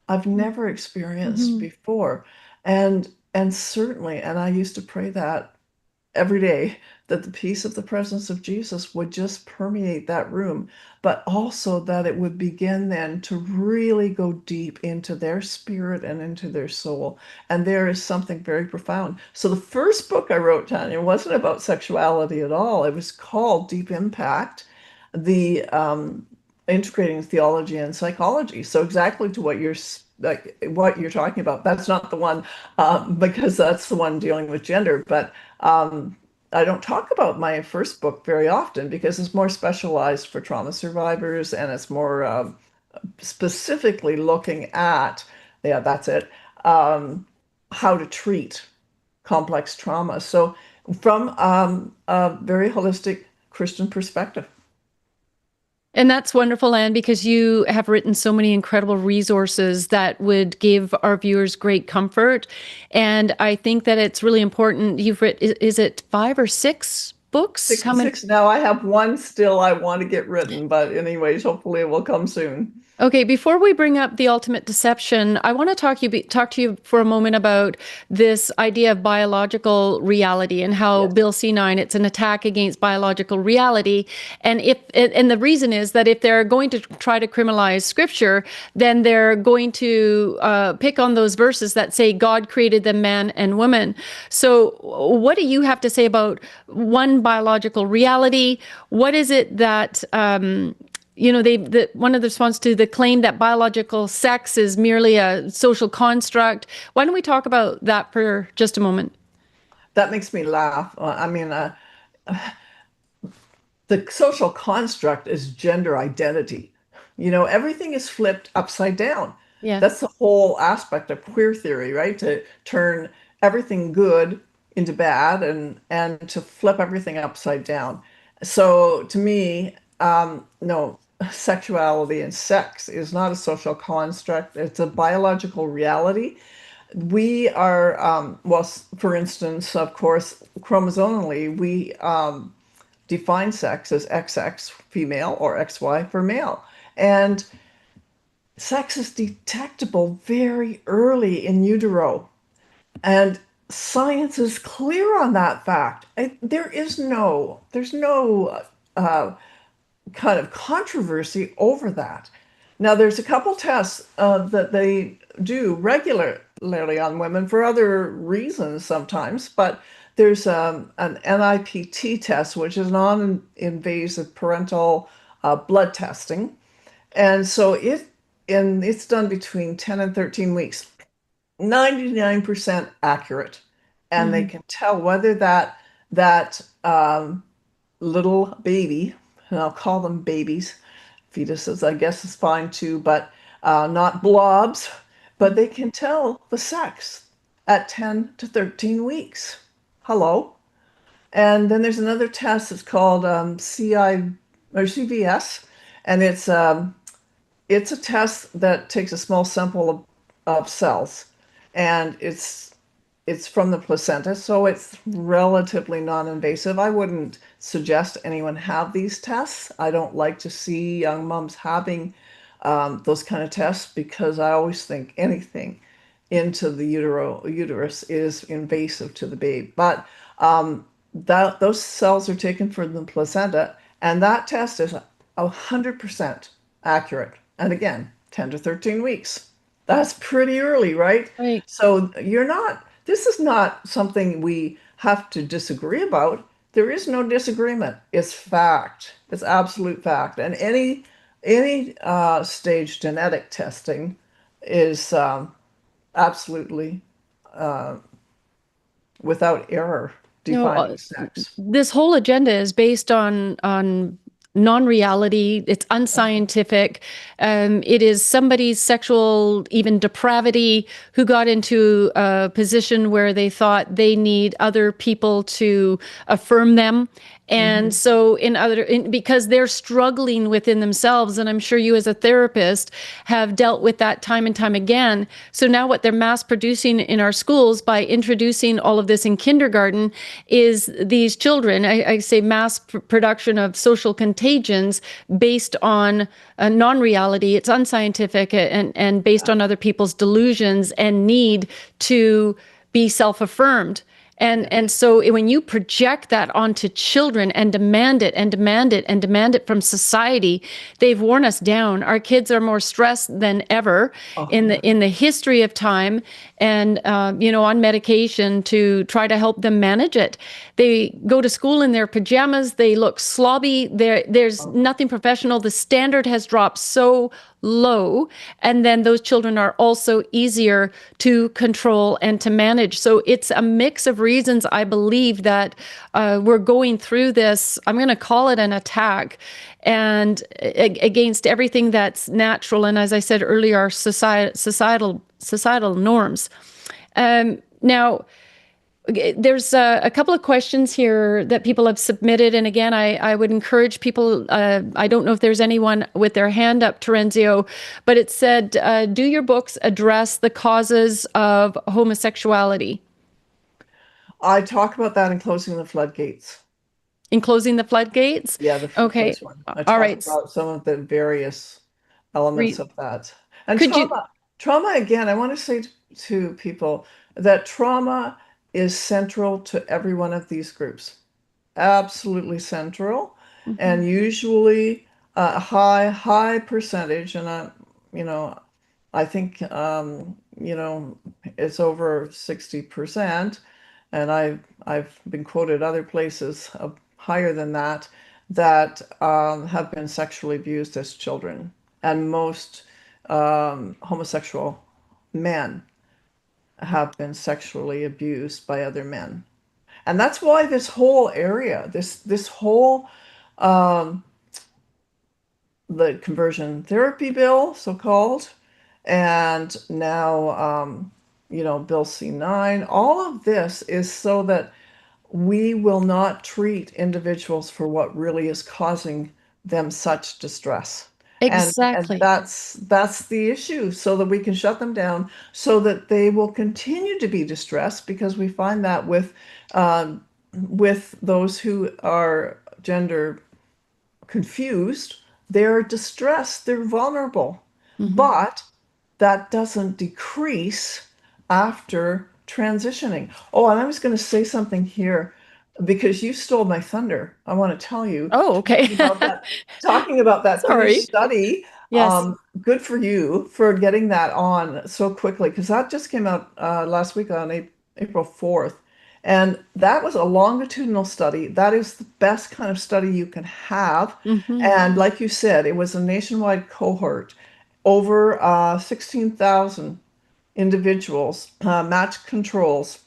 I've never experienced before. And certainly, and I used to pray that every day, that the peace of the presence of Jesus would just permeate that room, but also that it would begin then to really go deep into their spirit and into their soul. And there is something very profound. So the first book I wrote, Tanya, wasn't about sexuality at all. It was called Deep Impact, the integrating theology and psychology. So exactly to what you're talking about. That's not the one, because that's the one dealing with gender. But I don't talk about my first book very often because it's more specialized for trauma survivors, and it's more specifically looking at, yeah, that's it, how to treat complex trauma. So from a very holistic Christian perspective. And that's wonderful, Anne, because you have written so many incredible resources that would give our viewers great comfort. And I think that it's really important. You've written, is it 5 or 6 books? How many? Six now. I have one still I want to get written, but anyways, hopefully it will come soon. Okay, before we bring up the ultimate deception, I want to talk to you for a moment about this idea of biological reality and how Yes. Bill C-9, it's an attack against biological reality. And the reason is that if they're going to try to criminalize scripture, then they're going to pick on those verses that say God created them man and woman. So what do you have to say about one, biological reality? What is it that one of the response to the claim that biological sex is merely a social construct. Why don't we talk about that for just a moment? That makes me laugh. I mean, the social construct is gender identity. Everything is flipped upside down. Yeah. That's the whole aspect of queer theory, right? To turn everything good into bad and to flip everything upside down. So to me, no, sexuality and sex is not a social construct. It's a biological reality. We are, for instance, of course, chromosomally, we define sex as XX female or XY for male. And sex is detectable very early in utero. And science is clear on that fact. There's no kind of controversy over that. Now, there's a couple tests that they do regularly on women for other reasons sometimes, but there's an NIPT test, which is non-invasive parental blood testing. And so it's done between 10 and 13 weeks, 99% accurate. And they can tell whether that little baby, and I'll call them babies, fetuses, I guess is fine too, but not blobs, but they can tell the sex at 10 to 13 weeks. Hello. And then there's another test that's called CVS, and it's a test that takes a small sample of cells, and it's from the placenta, so it's relatively non-invasive. I wouldn't suggest anyone have these tests. I don't like to see young moms having those kind of tests because I always think anything into the uterus is invasive to the babe. But those cells are taken from the placenta, and that test is 100% accurate. And again, 10 to 13 weeks. That's pretty early, right? Right. So this is not something we have to disagree about. There is no disagreement. It's fact. It's absolute fact. And any stage genetic testing is absolutely without error defining sex. This whole agenda is based on non-reality. It's unscientific. It is somebody's sexual, even depravity, who got into a position where they thought they need other people to affirm them. And so because they're struggling within themselves, and I'm sure you as a therapist have dealt with that time and time again. So now what they're mass producing in our schools by introducing all of this in kindergarten is these children, I say mass production of social contagions based on non-reality. It's unscientific and based on other people's delusions and need to be self-affirmed. And so when you project that onto children and demand it and demand it and demand it from society, they've worn us down. Our kids are more stressed than ever in the history of time, and on medication to try to help them manage it. They go to school in their pajamas. They look slobby. There's nothing professional. The standard has dropped so low, and then those children are also easier to control and to manage. So it's a mix of reasons, I believe, that we're going through this, I'm going to call it an attack, and against everything that's natural, and as I said earlier, our societal norms. Now, There's a couple of questions here that people have submitted. And again, I would encourage people, I don't know if there's anyone with their hand up, Terenzio, but it said, do your books address the causes of homosexuality? I talk about that in Closing the Floodgates. In Closing the Floodgates? Yeah, the Okay. first one. I All talk right. about some of the various elements of that. And Could you? trauma again, I want to say to people that trauma is central to every one of these groups. Absolutely central, and usually a high percentage. And I think it's over 60%, and I've been quoted other places higher than that have been sexually abused as children, and most homosexual men have been sexually abused by other men. And that's why this whole area, this whole the conversion therapy bill, so called, and now Bill C-9, all of this is so that we will not treat individuals for what really is causing them such distress. And Exactly. that's the issue, so that we can shut them down, so that they will continue to be distressed, because we find that with those who are gender confused, they're distressed, they're vulnerable. But that doesn't decrease after transitioning. Oh, and I was going to say something here, because you stole my thunder. I want to tell you, Oh, okay. talking about that Sorry. Finnish study. Yes. Good for you for getting that on so quickly, because that just came out last week on April 4th. And that was a longitudinal study. That is the best kind of study you can have. And like you said, it was a nationwide cohort, over 16,000 individuals, matched controls,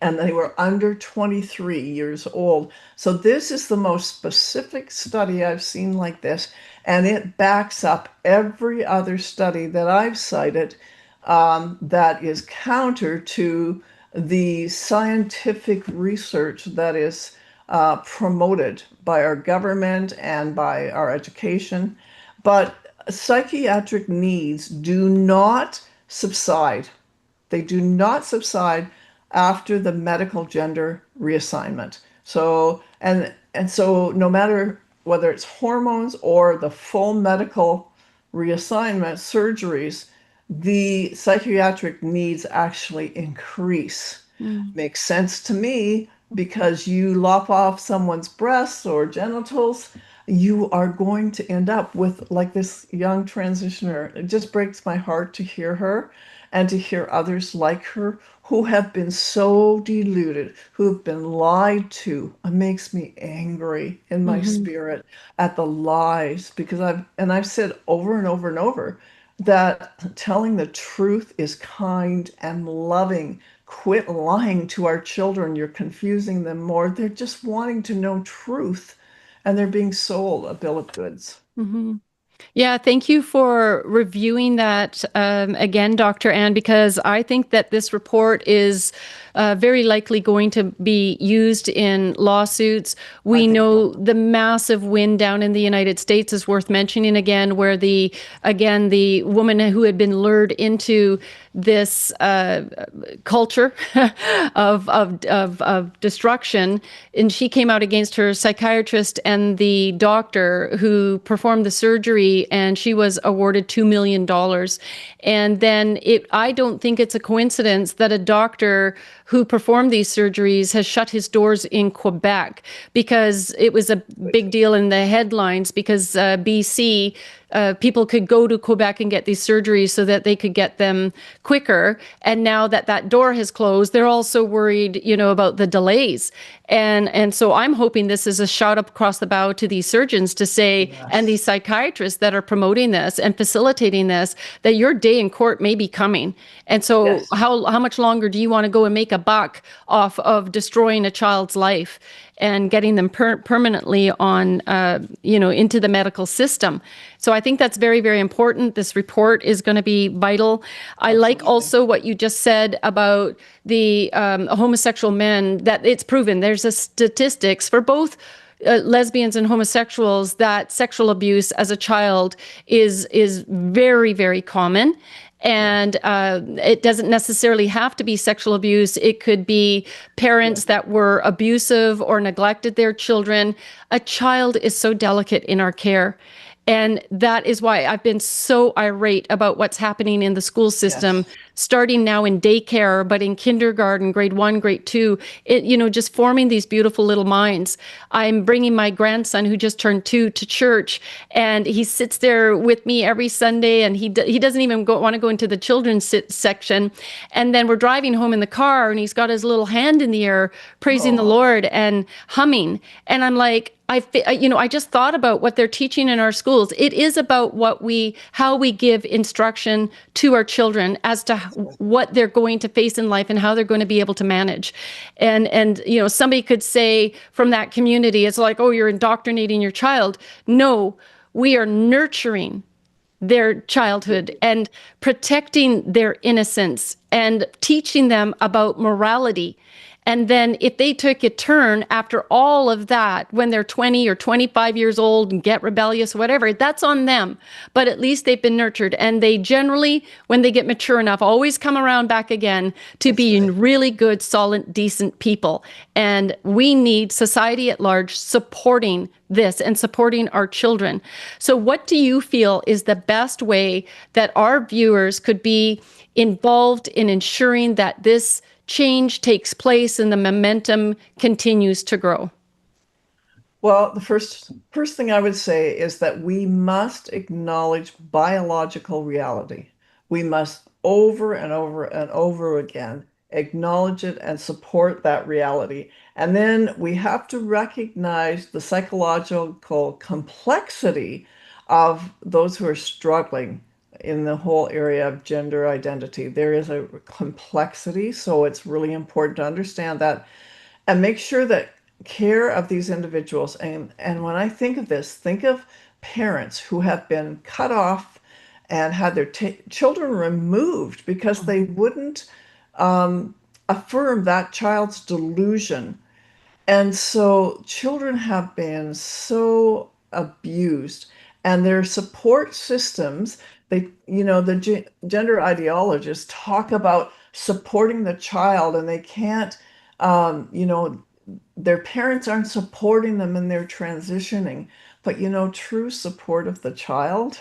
and they were under 23 years old. So this is the most specific study I've seen like this, and it backs up every other study that I've cited that is counter to the scientific research that is promoted by our government and by our education. But psychiatric needs do not subside. They do not subside after the medical gender reassignment. So so no matter whether it's hormones or the full medical reassignment surgeries, the psychiatric needs actually increase. Makes sense to me, because you lop off someone's breasts or genitals, you are going to end up with, like this young transitioner. It just breaks my heart to hear her, and to hear others like her who have been so deluded, who have been lied to. It makes me angry in my spirit at the lies, because I've said over and over and over that telling the truth is kind and loving. Quit lying to our children. You're confusing them more. They're just wanting to know truth, and they're being sold a bill of goods. Yeah, thank you for reviewing that again, Dr. Ann, because I think that this report is very likely going to be used in lawsuits. We know the massive win down in the United States is worth mentioning again, where the woman who had been lured into this culture of destruction, and she came out against her psychiatrist and the doctor who performed the surgery, and she was awarded $2 million. And then I don't think it's a coincidence that a doctor who performed these surgeries has shut his doors in Quebec, because it was a big deal in the headlines, because BC, people could go to Quebec and get these surgeries so that they could get them quicker. And now that that door has closed, they're also worried, about the delays. And so I'm hoping this is a shot up across the bow to these surgeons to say, yes, and these psychiatrists that are promoting this and facilitating this, that your day in court may be coming. And so yes, how much longer do you want to go and make a buck off of destroying a child's life? and getting them permanently on, into the medical system. So I think that's very, very important. This report is going to be vital. I like also what you just said about the homosexual men, that it's proven there's a statistics for both lesbians and homosexuals that sexual abuse as a child is very, very common. And it doesn't necessarily have to be sexual abuse. It could be parents that were abusive or neglected their children. A child is so delicate in our care. And that is why I've been so irate about what's happening in the school system, starting now in daycare, but in kindergarten, grade 1, grade 2, just forming these beautiful little minds. I'm bringing my grandson, who just turned 2, to church, and he sits there with me every Sunday, and he doesn't even want to go into the children's section. And then we're driving home in the car, and he's got his little hand in the air, praising the Lord and humming. And I'm like, I just thought about what they're teaching in our schools. It is about how we give instruction to our children as to what they're going to face in life and how they're going to be able to manage. And somebody could say from that community, it's like, oh, you're indoctrinating your child. No, we are nurturing their childhood and protecting their innocence and teaching them about morality. And then if they took a turn after all of that, when they're 20 or 25 years old and get rebellious, whatever, that's on them. But at least they've been nurtured. And they generally, when they get mature enough, always come around back again to being really good, solid, decent people. And we need society at large supporting this and supporting our children. So what do you feel is the best way that our viewers could be involved in ensuring that this change takes place and the momentum continues to grow? Well, the first thing I would say is that we must acknowledge biological reality. We must over and over and over again acknowledge it and support that reality. And then we have to recognize the psychological complexity of those who are struggling in the whole area of gender identity. There is a complexity, so it's really important to understand that and make sure that care of these individuals. And when I think of this, think of parents who have been cut off and had their children removed because they wouldn't affirm that child's delusion. And so children have been so abused, and their support systems, the gender ideologists talk about supporting the child, and they can't, their parents aren't supporting them in their transitioning. But, true support of the child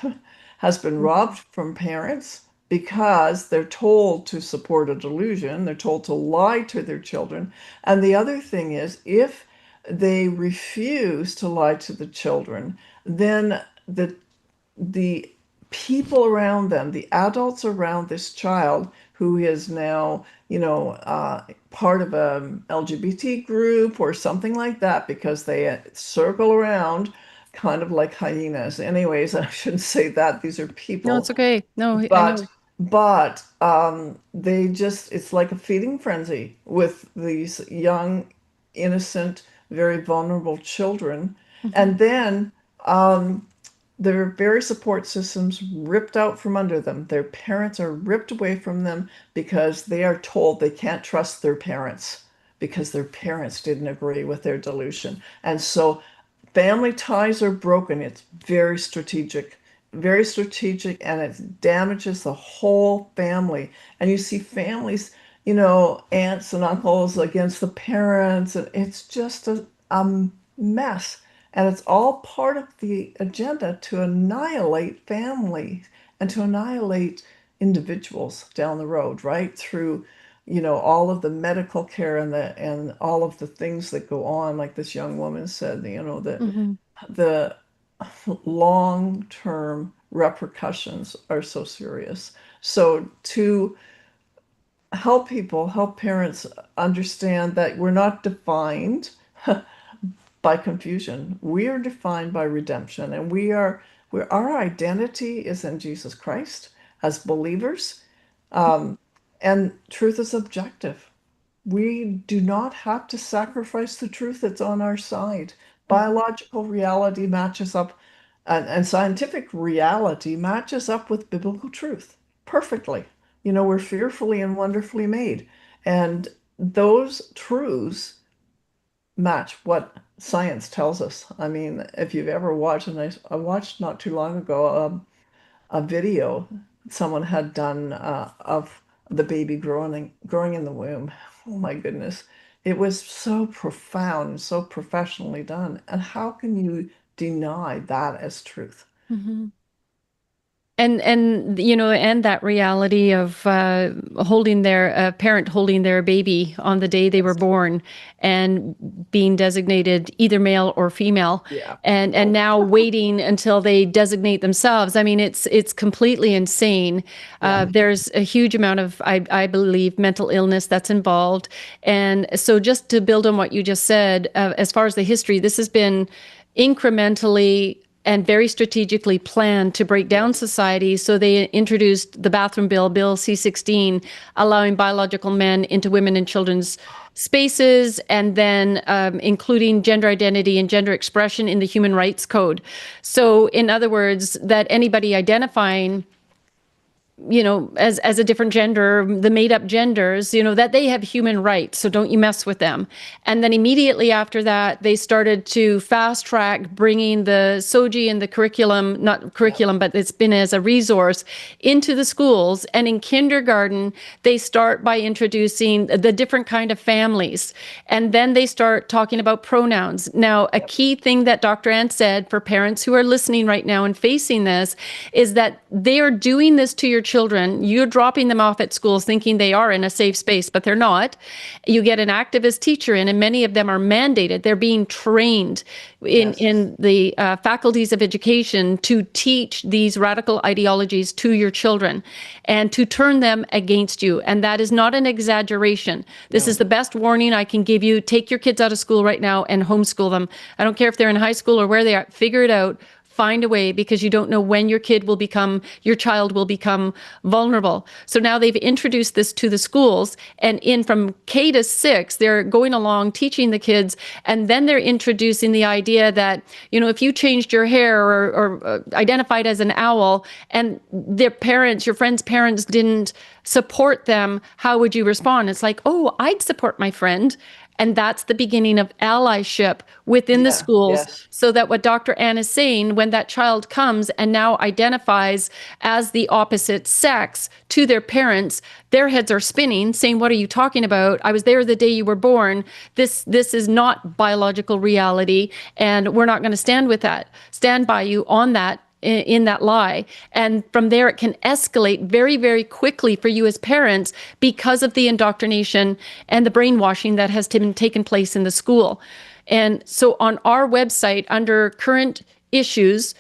has been robbed from parents because they're told to support a delusion. They're told to lie to their children. And the other thing is, if they refuse to lie to the children, then the people around them, the adults around this child who is now, part of a LGBT group or something like that, because they circle around kind of like hyenas. Anyways, I shouldn't say that. These are people. No, it's okay. No, I know. But they just, it's like a feeding frenzy with these young, innocent, very vulnerable children. And then their very support systems ripped out from under them. Their parents are ripped away from them because they are told they can't trust their parents because their parents didn't agree with their delusion. And so family ties are broken. It's very strategic, and it damages the whole family. And you see families, aunts and uncles against the parents, and it's just a mess. And it's all part of the agenda to annihilate family and to annihilate individuals down the road, right? Through, all of the medical care and all of the things that go on, like this young woman said, the long-term repercussions are so serious. So to help parents understand that we're not defined by confusion. We are defined by redemption, and our identity is in Jesus Christ as believers. And truth is objective. we do not have to sacrifice the truth that's on our side. Biological reality matches up, and scientific reality matches up with biblical truth perfectly. You know, we're fearfully and wonderfully made. And those truths match what science tells us. I mean, if you've ever watched, and I watched not too long ago a video someone had done of the baby growing in the womb. Oh my goodness. It was so profound, so professionally done. And how can you deny that as truth? Mhm. And you know, and that reality of holding their parent holding their baby on the day they were born and being designated either male or female, Yeah. and Oh, now waiting until they designate themselves. I mean, it's completely insane. yeah. There's a huge amount of I believe mental illness that's involved, and so just to build on what you just said, as far as the history, this has been incrementally and very strategically planned to break down society. So they introduced the bathroom bill, Bill C-16, allowing biological men into women and children's spaces, and then including gender identity and gender expression in the Human Rights Code. So, in other words, that anybody identifying as a different gender, the made up genders, that they have human rights. So don't you mess with them. And then immediately after that, they started to fast track bringing the SOGI and the curriculum, not curriculum, but it's been as a resource into the schools. And in kindergarten, they start by introducing the different kind of families. And then they start talking about pronouns. Now, a key thing that Dr. Ann said for parents who are listening right now and facing this is that they are doing this to your children. You're dropping them off at schools thinking they are in a safe space, but they're not. You get an activist teacher in, and many of them are mandated. They're being trained in the faculties of education to teach these radical ideologies to your children and to turn them against you. And that is not an exaggeration. This is the best warning I can give you. Take your kids out of school right now and homeschool them. I don't care if they're in high school or where they are. Figure it out. Find a way, because you don't know when your child will become vulnerable. So now they've introduced this to the schools, and in from K to 6, they're going along teaching the kids, and then they're introducing the idea that, if you changed your hair or identified as an owl and their parents, your friend's parents didn't support them, how would you respond? It's like, oh, I'd support my friend. And that's the beginning of allyship within the schools, Yes. so that what Dr. Ann is saying, when that child comes and now identifies as the opposite sex to their parents, their heads are spinning, saying, what are you talking about? I was there the day you were born. This is not biological reality, and we're not going to stand by you on that, in that lie. And from there, it can escalate very, very quickly for you as parents because of the indoctrination and the brainwashing that has taken place in the school. And so on our website, under current issues,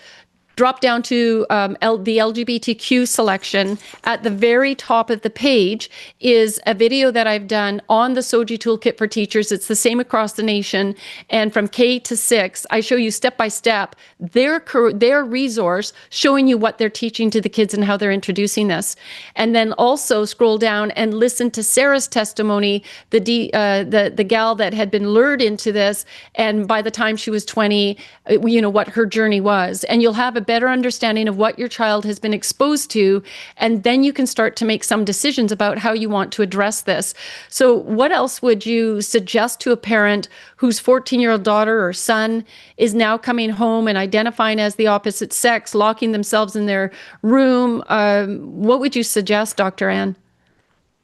drop down to the LGBTQ selection. At the very top of the page is a video that I've done on the SOGI Toolkit for Teachers. It's the same across the nation. And from K to 6, I show you step by step their resource showing you what they're teaching to the kids and how they're introducing this. And then also scroll down and listen to Sarah's testimony, the gal that had been lured into this. And by the time she was 20, what her journey was. And you'll have a better understanding of what your child has been exposed to, and then you can start to make some decisions about how you want to address this. So what else would you suggest to a parent whose 14-year-old daughter or son is now coming home and identifying as the opposite sex, locking themselves in their room? What would you suggest, Dr. Ann?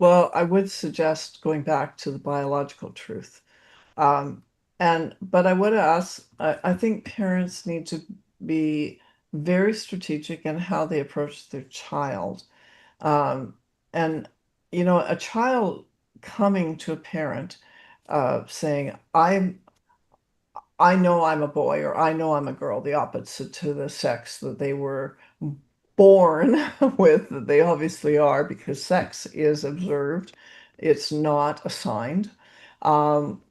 Well, I would suggest going back to the biological truth. But I would ask, I think parents need to be very strategic in how they approach their child. And, a child coming to a parent saying, I know I'm a boy, or I know I'm a girl, the opposite to the sex that they were born with, that they obviously are, because sex is observed, it's not assigned. Um,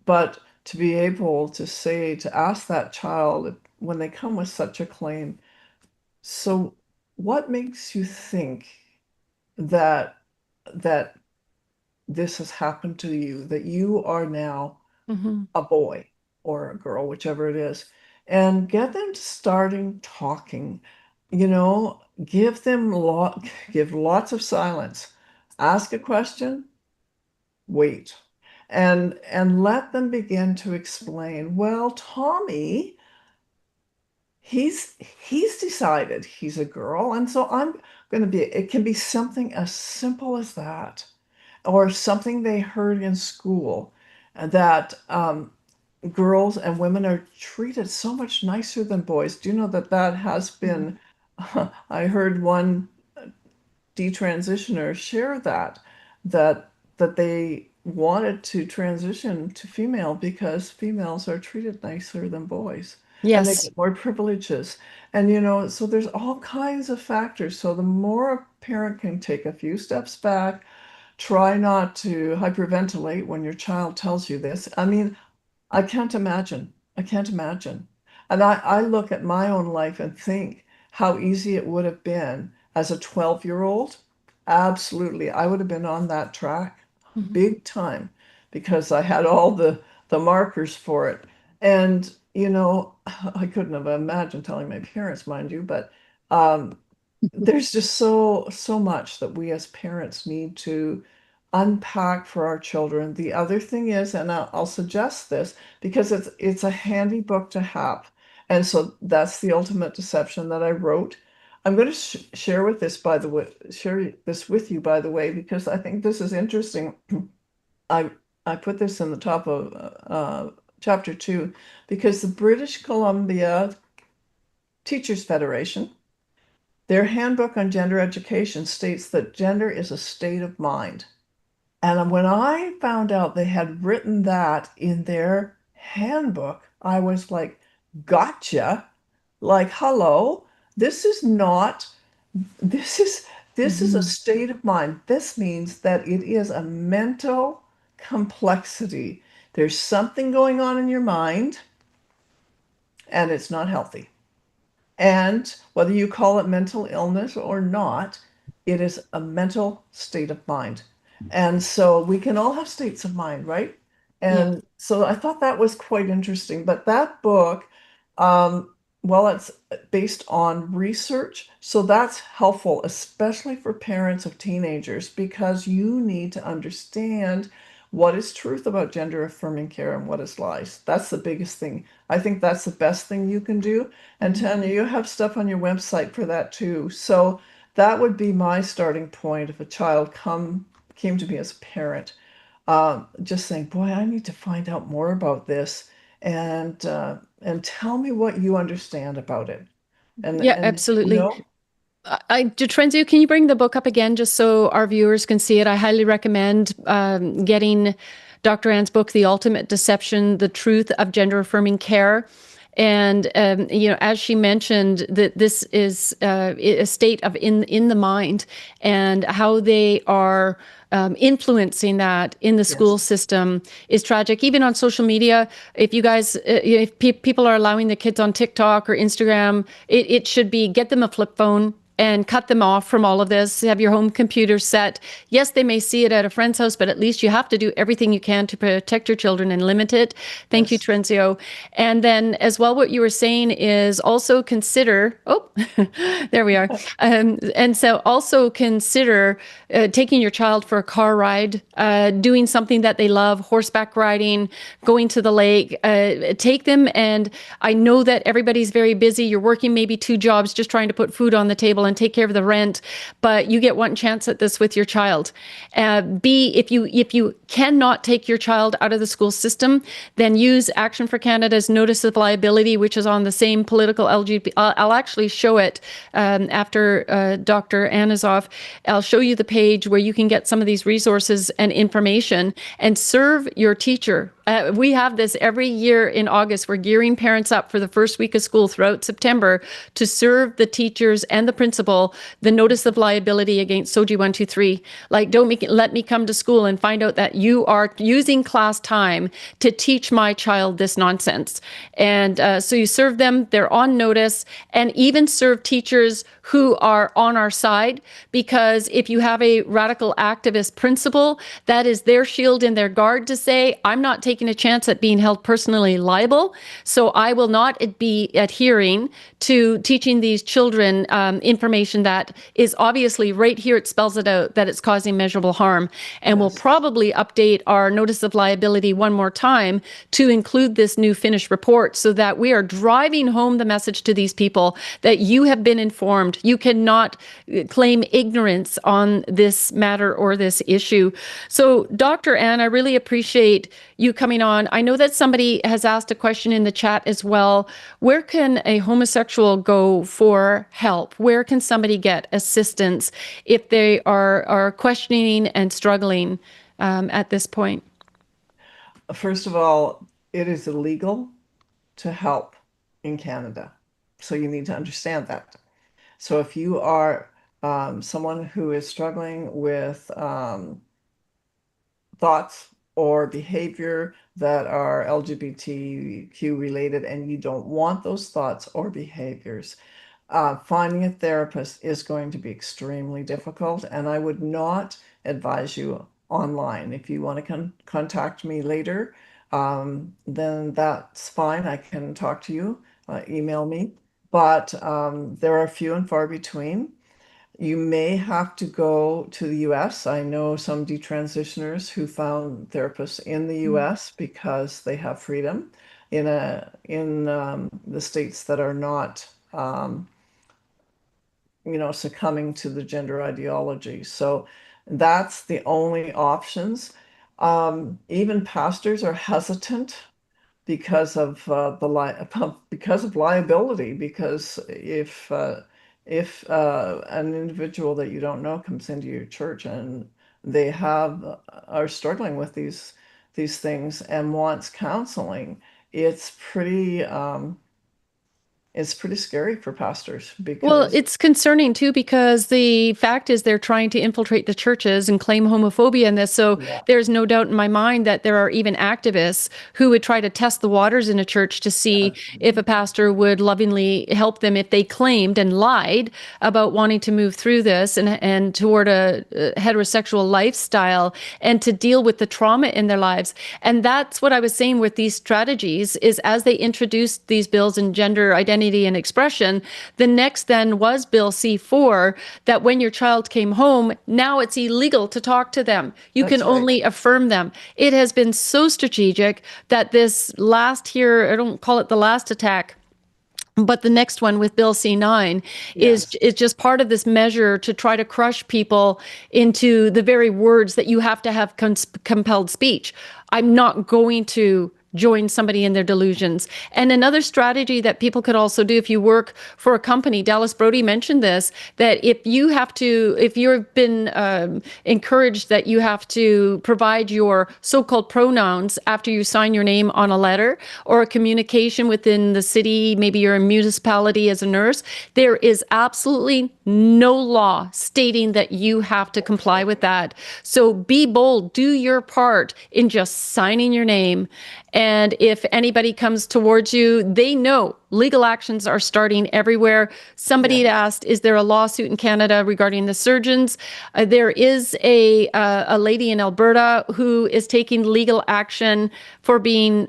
but to be able to ask that child when they come with such a claim, so what makes you think that that this has happened to you, that you are now Mhm. a boy or a girl, whichever it is, and get them starting talking. Give them give lots of silence. Ask a question, wait, and let them begin to explain. Well, Tommy, he's decided he's a girl, and so I'm going to be. It can be something as simple as that, or something they heard in school, that girls and women are treated so much nicer than boys. Do you know that that has been, I heard one detransitioner share that that they wanted to transition to female because females are treated nicer than boys and they Yes. get more privileges. And so there's all kinds of factors. So the more a parent can take a few steps back, try not to hyperventilate when your child tells you this. I mean, I can't imagine. I can't imagine. And I look at my own life and think how easy it would have been as a 12-year-old. Absolutely. I would have been on that track Mhm. big time because I had all the markers for it. And, I couldn't have imagined telling my parents, mind you, but um, there's just so much that we as parents need to unpack for our children. The other thing is, and I'll suggest this because it's a handy book to have, and so that's The Ultimate Deception that I wrote. I'm going to share with this, by the way, share this with you, by the way, because I think this is interesting. I I put this in the top of chapter 2 because the British Columbia Teachers Federation, their handbook on gender education states that gender is a state of mind. And when I found out they had written that in their handbook, I was like, gotcha. Like, hello, this is not, this is this is a Mhm. state of mind. This means that it is a mental complexity. There's something going on in your mind and it's not healthy. And whether you call it mental illness or not, it is a mental state of mind. And so we can all have states of mind, right? Yeah. And so I thought that was quite interesting. But that book, well, it's based on research. So that's helpful, especially for parents of teenagers, because you need to understand what is truth about gender affirming care and what is lies. That's the biggest thing. I think that's the best thing you can do. And Mhm. Tanya, you have stuff on your website for that too. So that would be my starting point if a child came to me as a parent, just saying, "Boy, I need to find out more about this, and tell me what you understand about it." And Yeah, and you absolutely. know, Trenzio, can you bring the book up again just so our viewers can see it? I highly recommend getting Dr. Ann's book, The Ultimate Deception, The Truth of Gender Affirming Care. And as she mentioned, that this is a state of in the mind, and how they are influencing that in the school yes, system is tragic. Even on social media, if you guys, if people are allowing the kids on TikTok or Instagram, it should be get them a flip phone and cut them off from all of this. Have your home computer set. Yes, they may see it at a friend's house, but at least you have to do everything you can to protect your children and limit it. Thank you, yes, Trenzio. And then as well, what you were saying is also consider, oh, there we are. And so also consider taking your child for a car ride, doing something that they love, horseback riding, going to the lake. Take them. And I know that everybody's very busy. You're working maybe 2 jobs just trying to put food on the table and take care of the rent, but you get one chance at this with your child. If you cannot take your child out of the school system, then use Action for Canada's Notice of Liability, which is on the same political LGBT. I'll actually show it after Dr. Ann is off. I'll show you the page where you can get some of these resources and information and serve your teacher. We have this every year in August. We're gearing parents up for the first week of school throughout September to serve the teachers and the principals principal the notice of liability against SOGI 123. Like, let me come to school and find out that you are using class time to teach my child this nonsense. And so you serve them, they're on notice, and even serve teachers who are on our side, because if you have a radical activist principal, that is their shield and their guard to say, I'm not taking a chance at being held personally liable, so I will not be adhering to teaching these children information that is obviously right here, it spells it out, that it's causing measurable harm. And we'll probably update our notice of liability one more time to include this new finished report, so that we are driving home the message to these people that you have been informed. You cannot claim ignorance on this matter or this issue. So, Dr. Ann, I really appreciate you coming on. I know that somebody has asked a question in the chat as well. Where can a homosexual go for help? Where can somebody get assistance if they are questioning and struggling at this point? First of all, it is illegal to help in Canada. So you need to understand that. So if you are someone who is struggling with thoughts or behavior that are LGBTQ related, and you don't want those thoughts or behaviors, finding a therapist is going to be extremely difficult, and I would not advise you online. If you want to contact me later, then that's fine. I can talk to you, email me, but there are few and far between. You may have to go to the US. I know some detransitioners who found therapists in the US because they have freedom in the states that are not succumbing to the gender ideology. So that's the only options. Even pastors are hesitant because of because of liability. Because if an individual that you don't know comes into your church and they are struggling with these things and wants counseling, it's pretty scary for pastors, because Well, it's concerning too, because the fact is they're trying to infiltrate the churches and claim homophobia in this. So there's no doubt in my mind that there are even activists who would try to test the waters in a church to see if a pastor would lovingly help them if they claimed and lied about wanting to move through this and toward a heterosexual lifestyle and to deal with the trauma in their lives. And that's what I was saying with these strategies is, as they introduced these bills in gender identity and expression, the next then was Bill C-4, that when your child came home, now it's illegal to talk to them. You can only affirm them. It has been so strategic that this last here, I don't call it the last attack, but the next one with Bill C-9 is just part of this measure to try to crush people into the very words that you have to have compelled speech. I'm not going to join somebody in their delusions. And another strategy that people could also do if you work for a company, Dallas Brody mentioned this, that if you've been encouraged that you have to provide your so-called pronouns after you sign your name on a letter or a communication within the city, maybe you're a municipality as a nurse, there is absolutely no law stating that you have to comply with that. So be bold, do your part in just signing your name. And if anybody comes towards you, they know legal actions are starting everywhere. Somebody had asked, is there a lawsuit in Canada regarding the surgeons? There is a lady in Alberta who is taking legal action for being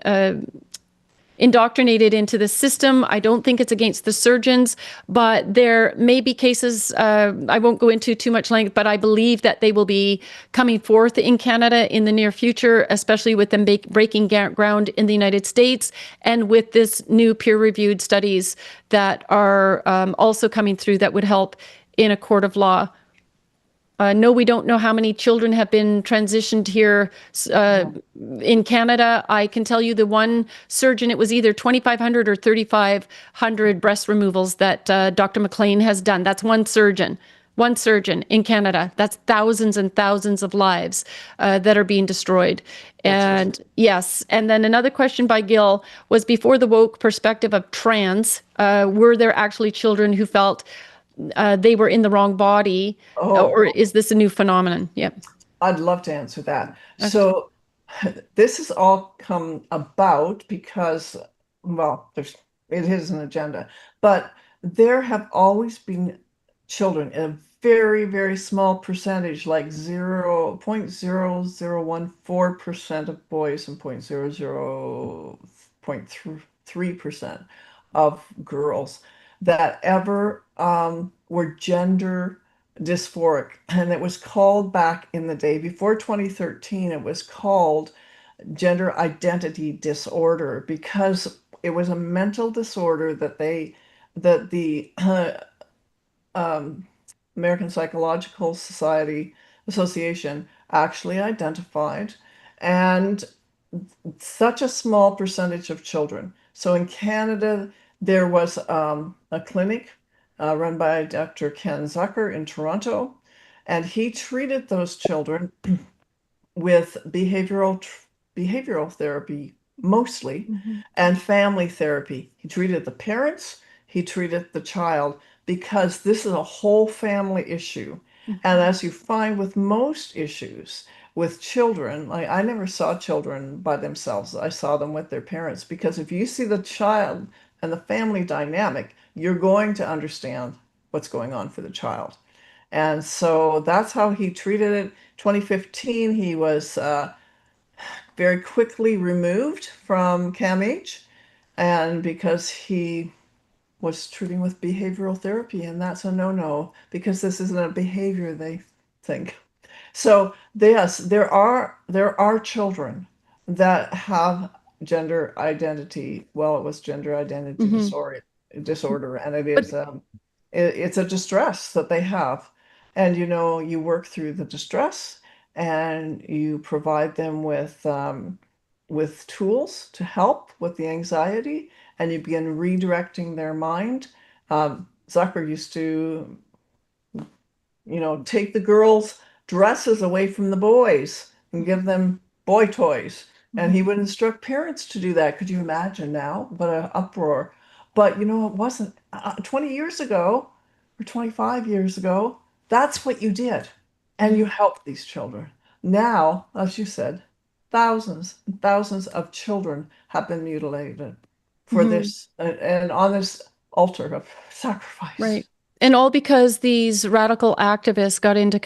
indoctrinated into the system. I don't think it's against the surgeons, but there may be cases, I won't go into too much length, but I believe that they will be coming forth in Canada in the near future, especially with them breaking ground in the United States and with this new peer-reviewed studies that are also coming through that would help in a court of law. No, we don't know how many children have been transitioned here in Canada. I can tell you the one surgeon, it was either 2,500 or 3,500 breast removals that Dr. McLean has done. That's one surgeon in Canada. That's thousands and thousands of lives that are being destroyed. And yes, and then another question by Gil was, before the woke perspective of trans, were there actually children who felt they were in the wrong body, Oh, or is this a new phenomenon? Yeah. I'd love to answer that. Okay. So this has all come about because, well, it is an agenda, but there have always been children in a very, very small percentage, like 0.0014% of boys and 0.3% of girls that ever were gender dysphoric. And it was called back in the day, before 2013, it was called gender identity disorder because it was a mental disorder that the American Psychological Society Association actually identified, and such a small percentage of children. So in Canada, there was a clinic run by Dr. Ken Zucker in Toronto, and he treated those children with behavioral therapy mostly, and family therapy. He treated the parents, he treated the child, because this is a whole family issue. And as you find with most issues with children, like I never saw children by themselves. I saw them with their parents, because if you see the child and the family dynamic, you're going to understand what's going on for the child. And so that's how he treated it. 2015, he was very quickly removed from CAMH, and because he was treating with behavioral therapy, and that's a no-no because this isn't a behavior, they think. So yes, there are children that have gender identity. Well, it was gender identity disorder, and it But is it's a distress that they have. And you work through the distress, and you provide them with tools to help with the anxiety, and you begin redirecting their mind. Zucker used to take the girls' dresses away from the boys and give them boy toys. And he would instruct parents to do that. Could you imagine now? What an uproar. But it wasn't 20 years ago or 25 years ago. That's what you did. And you helped these children. Now, as you said, thousands and thousands of children have been mutilated for Mhm. this and on this altar of sacrifice. Right. And all because these radical activists got into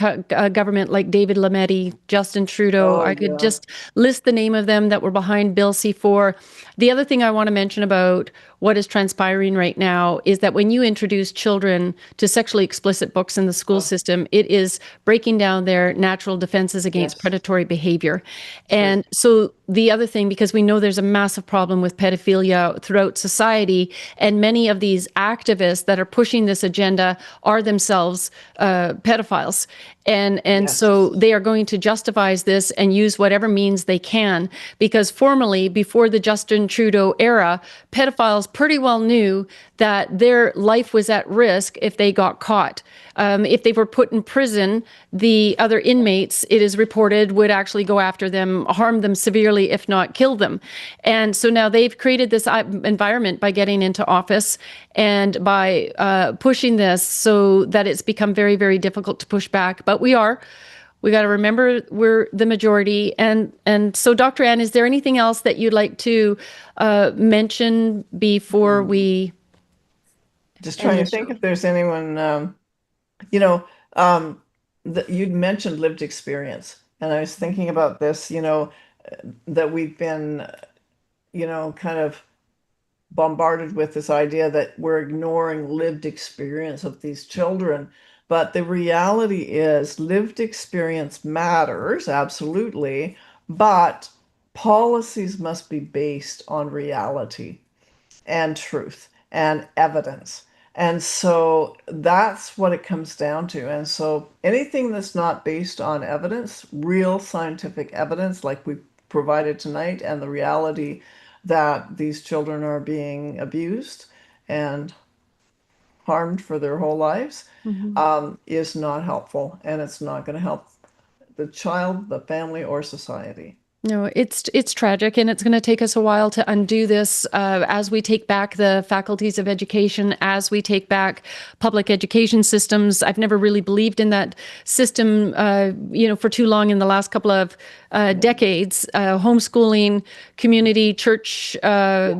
government, like David Lametti, Justin Trudeau. Oh, I could yeah. just list the name of them that were behind Bill C-4. The other thing I want to mention about what is transpiring right now is that when you introduce children to sexually explicit books in the school system, it is breaking down their natural defenses against Yes. predatory behavior. Right. And so the other thing, because we know there's a massive problem with pedophilia throughout society, and many of these activists that are pushing this agenda are themselves pedophiles. And so Yes. they are going to justify this and use whatever means they can, because formerly, before the Justin Trudeau era, pedophiles pretty well knew that their life was at risk if they got caught. If they were put in prison, the other inmates, it is reported, would actually go after them, harm them severely, if not kill them. And so now they've created this environment by getting into office and by pushing this so that it's become very, very difficult to push back. But we got to remember we're the majority. And so, Dr. Ann, is there anything else that you'd like to mention before we Just end trying the to think show? if there's anyone, you know, that you'd mentioned lived experience. And I was thinking about this, that we've been, kind of bombarded with this idea that we're ignoring lived experience of these children. But the reality is, lived experience matters, absolutely, but policies must be based on reality and truth and evidence. And so that's what it comes down to. And so anything that's not based on evidence, real scientific evidence, like we provided tonight, and the reality that these children are being abused and harmed for their whole lives, Mhm. is not helpful. And it's not going to help the child, the family, or society. No, it's tragic, and it's going to take us a while to undo this as we take back the faculties of education, as we take back public education systems. I've never really believed in that system, for too long in the last couple of decades. Homeschooling, community, church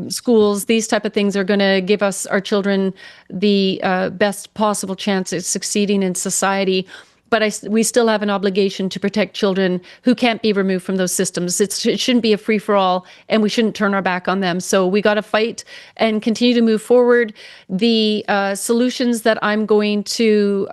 schools, these type of things are going to give us, our children, the best possible chance at succeeding in society. But we still have an obligation to protect children who can't be removed from those systems. It shouldn't be a free-for-all, and we shouldn't turn our back on them. So we got to fight and continue to move forward. The solutions that I'm going to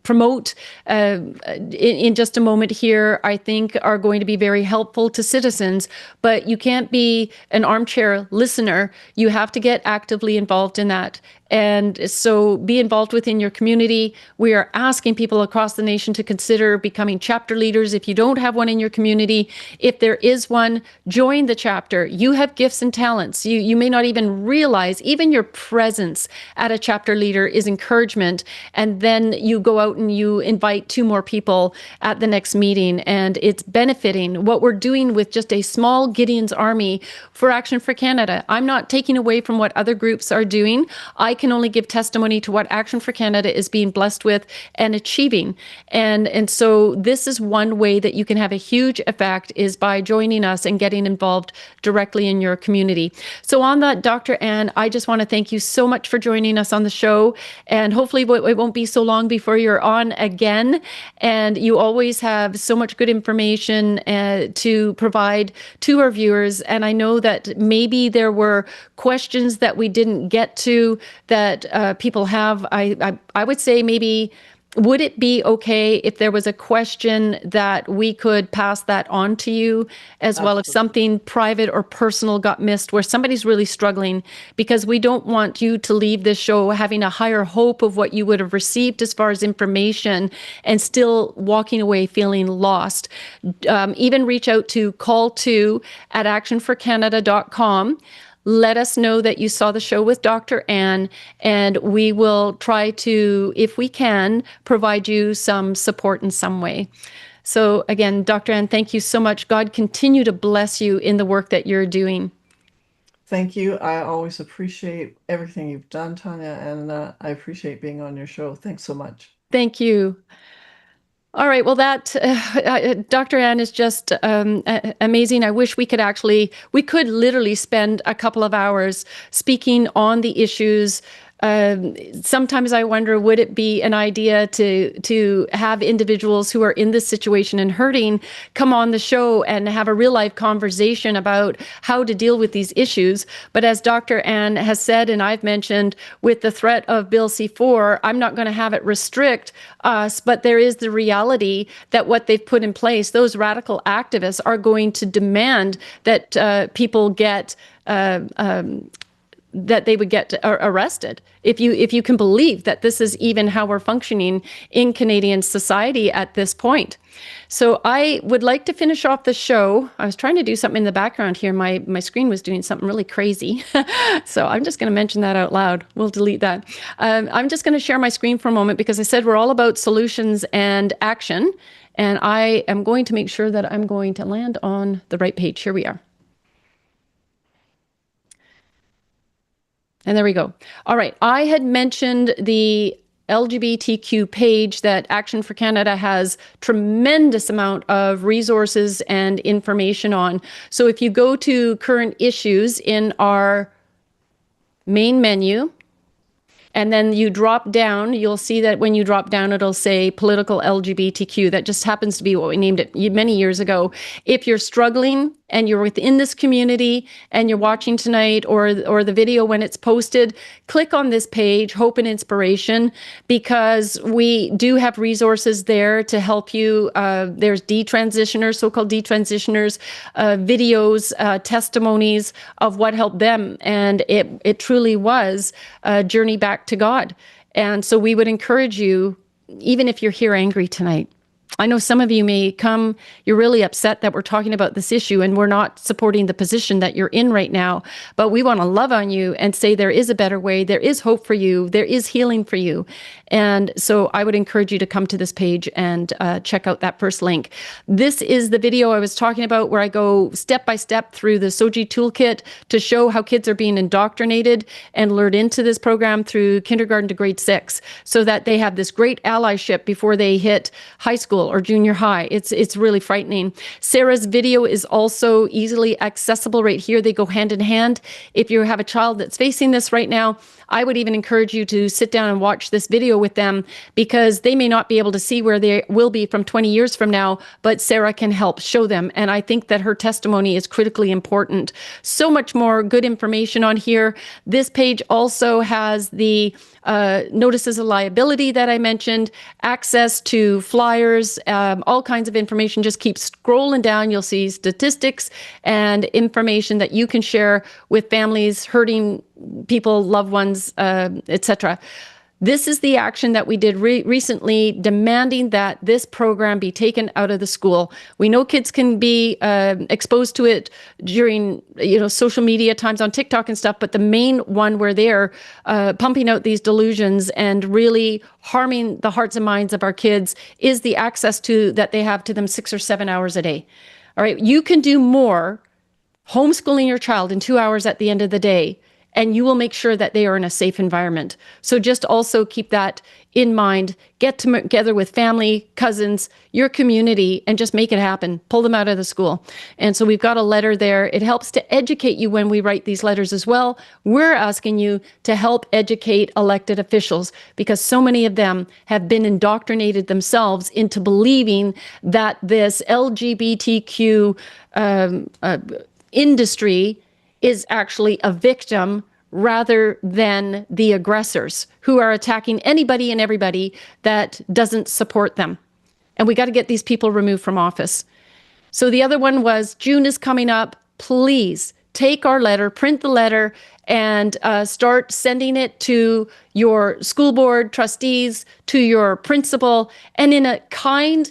promote in just a moment here, I think are going to be very helpful to citizens. But you can't be an armchair listener. You have to get actively involved in that. And so be involved within your community. We are asking people across the nation to consider becoming chapter leaders. If you don't have one in your community, if there is one, join the chapter. You have gifts and talents. You may not even realize, even your presence at a chapter leader is encouragement. And then you go out and you invite 2 more people at the next meeting. And it's benefiting what we're doing with just a small Gideon's Army for Action for Canada. I'm not taking away from what other groups are doing. I can only give testimony to what Action for Canada is being blessed with and achieving. And so this is one way that you can have a huge effect, is by joining us and getting involved directly in your community. So on that, Dr. Ann, I just want to thank you so much for joining us on the show. And hopefully it won't be so long before you're on again. And you always have so much good information to provide to our viewers. And I know that maybe there were questions that we didn't get to that people have. I would say maybe, would it be okay if there was a question that we could pass that on to you as well, if something private or personal got missed where somebody's really struggling? Because we don't want you to leave this show having a higher hope of what you would have received as far as information and still walking away feeling lost. Even reach out to call2@actionforcanada.com. Let us know that you saw the show with Dr. Ann, and we will try to, if we can, provide you some support in some way. So again, Dr. Ann, thank you so much. God continue to bless you in the work that you're doing. Thank you. I always appreciate everything you've done, Tanya, and I appreciate being on your show. Thanks so much. Thank you. All right. Well, that Dr. Ann is just amazing. I wish we could literally spend a couple of hours speaking on the issues. Sometimes I wonder, would it be an idea to have individuals who are in this situation and hurting come on the show and have a real life conversation about how to deal with these issues? But as Dr. Ann has said, and I've mentioned, with the threat of Bill C-4, I'm not going to have it restrict us, but there is the reality that what they've put in place, those radical activists are going to demand that people get that they would get arrested. If you can believe that this is even how we're functioning in Canadian society at this point. So I would like to finish off the show. I was trying to do something in the background here. My screen was doing something really crazy. So I'm just going to mention that out loud. We'll delete that. I'm just going to share my screen for a moment because I said we're all about solutions and action. And I am going to make sure that I'm going to land on the right page. Here we are. And there we go. All right. I had mentioned the LGBTQ page that Action for Canada has tremendous amount of resources and information on. So if you go to current issues in our main menu, and then you drop down, you'll see that when you drop down, it'll say political LGBTQ. That just happens to be what we named it many years ago. If you're struggling and you're within this community and you're watching tonight or the video when it's posted, click on this page, Hope and Inspiration, because we do have resources there to help you. There's detransitioners, so-called detransitioners, videos, testimonies of what helped them. And it truly was a journey back to God. And so we would encourage you, even if you're here angry tonight, I know some of you may come, you're really upset that we're talking about this issue and we're not supporting the position that you're in right now, but we want to love on you and say there is a better way, there is hope for you, there is healing for you. And so I would encourage you to come to this page and check out that first link. This is the video I was talking about where I go step by step through the SOGI toolkit to show how kids are being indoctrinated and lured into this program through kindergarten to grade 6, so that they have this great allyship before they hit high school or junior high. It's really frightening. Sarah's video is also easily accessible right here. They go hand in hand. If you have a child that's facing this right now, I would even encourage you to sit down and watch this video with them, because they may not be able to see where they will be from 20 years from now, but Sarah can help show them. And I think that her testimony is critically important. So much more good information on here. This page also has the notices of liability that I mentioned, access to flyers, all kinds of information. Just keep scrolling down. You'll see statistics and information that you can share with families hurting people, loved ones, etc. This is the action that we did recently, demanding that this program be taken out of the school. We know kids can be exposed to it during, social media times on TikTok and stuff, but the main one where they're pumping out these delusions and really harming the hearts and minds of our kids is the access to that they have to them 6 or 7 hours a day. All right, you can do more homeschooling your child in 2 hours at the end of the day, and you will make sure that they are in a safe environment. So just also keep that in mind. Get together with family, cousins, your community, and just make it happen. Pull them out of the school. And so we've got a letter there. It helps to educate you when we write these letters as well. We're asking you to help educate elected officials, because so many of them have been indoctrinated themselves into believing that this LGBTQ industry is actually a victim rather than the aggressors who are attacking anybody and everybody that doesn't support them. And we got to get these people removed from office. So the other one was June is coming up. Please take our letter, print the letter, and start sending it to your school board trustees, to your principal, and in a kind